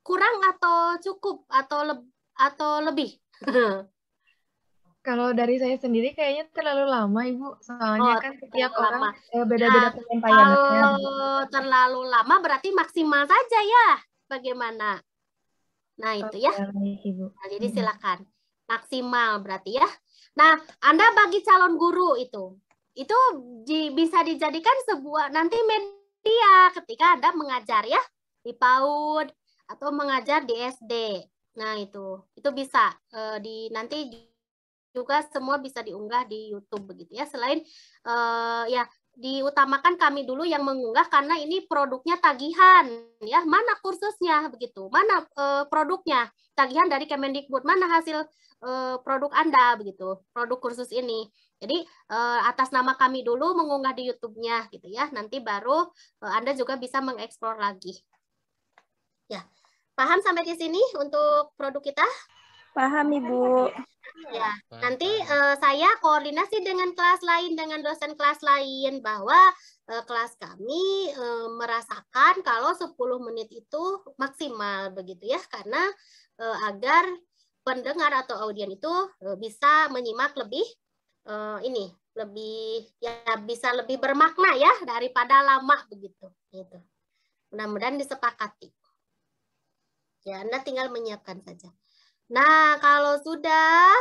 kurang atau cukup atau lebih? Kalau dari saya sendiri kayaknya terlalu lama, Ibu. Soalnya kan setiap orang beda-beda penyampaiannya. Kalau terlalu lama berarti maksimal saja ya. Bagaimana? Nah, itu ya. Ibu. Nah, jadi silakan. Maksimal berarti ya. Nah, Anda bagi calon guru itu bisa dijadikan sebuah nanti media ketika Anda mengajar ya di PAUD atau mengajar di SD. Nah, itu bisa nanti juga semua bisa diunggah di YouTube begitu ya. Selain ya diutamakan kami dulu yang mengunggah karena ini produknya tagihan ya. Mana kursusnya begitu? Mana produknya? Tagihan dari Kemendikbud. Mana hasil produk Anda begitu? Produk kursus ini. Jadi atas nama kami dulu mengunggah di YouTube-nya gitu ya. Nanti baru Anda juga bisa mengeksplor lagi. Ya. Paham sampai di sini untuk produk kita? Paham, Ibu. Ya, nanti saya koordinasi dengan kelas lain, dengan dosen kelas lain bahwa kelas kami merasakan kalau 10 menit itu maksimal begitu ya, karena agar pendengar atau audien itu bisa menyimak lebih bisa lebih bermakna ya daripada lama begitu. Gitu. Mudah-mudahan disepakati. Ya, Anda tinggal menyiapkan saja. Nah, kalau sudah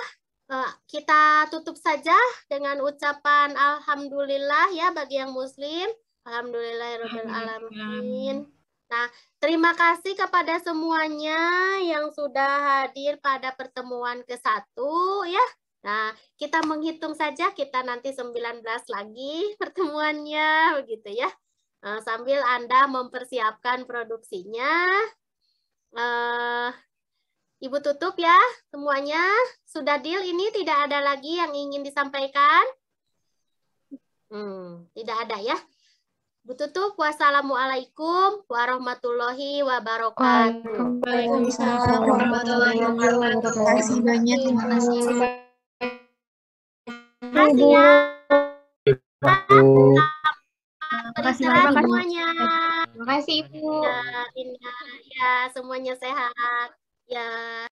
kita tutup saja dengan ucapan alhamdulillah ya bagi yang muslim. Alhamdulillahirabbil alamin. Nah, terima kasih kepada semuanya yang sudah hadir pada pertemuan ke-1 ya. Nah, kita menghitung saja, kita nanti 19 lagi pertemuannya begitu ya. Sambil Anda mempersiapkan produksinya. Ibu tutup ya semuanya. Sudah deal ini, tidak ada lagi yang ingin disampaikan? Tidak ada ya. Ibu tutup. Wassalamualaikum warahmatullahi wabarakatuh. Waalaikumsalam warahmatullahi wabarakatuh. Terima kasih banyak. Terima kasih. Terima kasih ya. Terima kasih banyak semuanya. Terima kasih Ibu. Ya, Indah. Ya, semuanya sehat. Ya.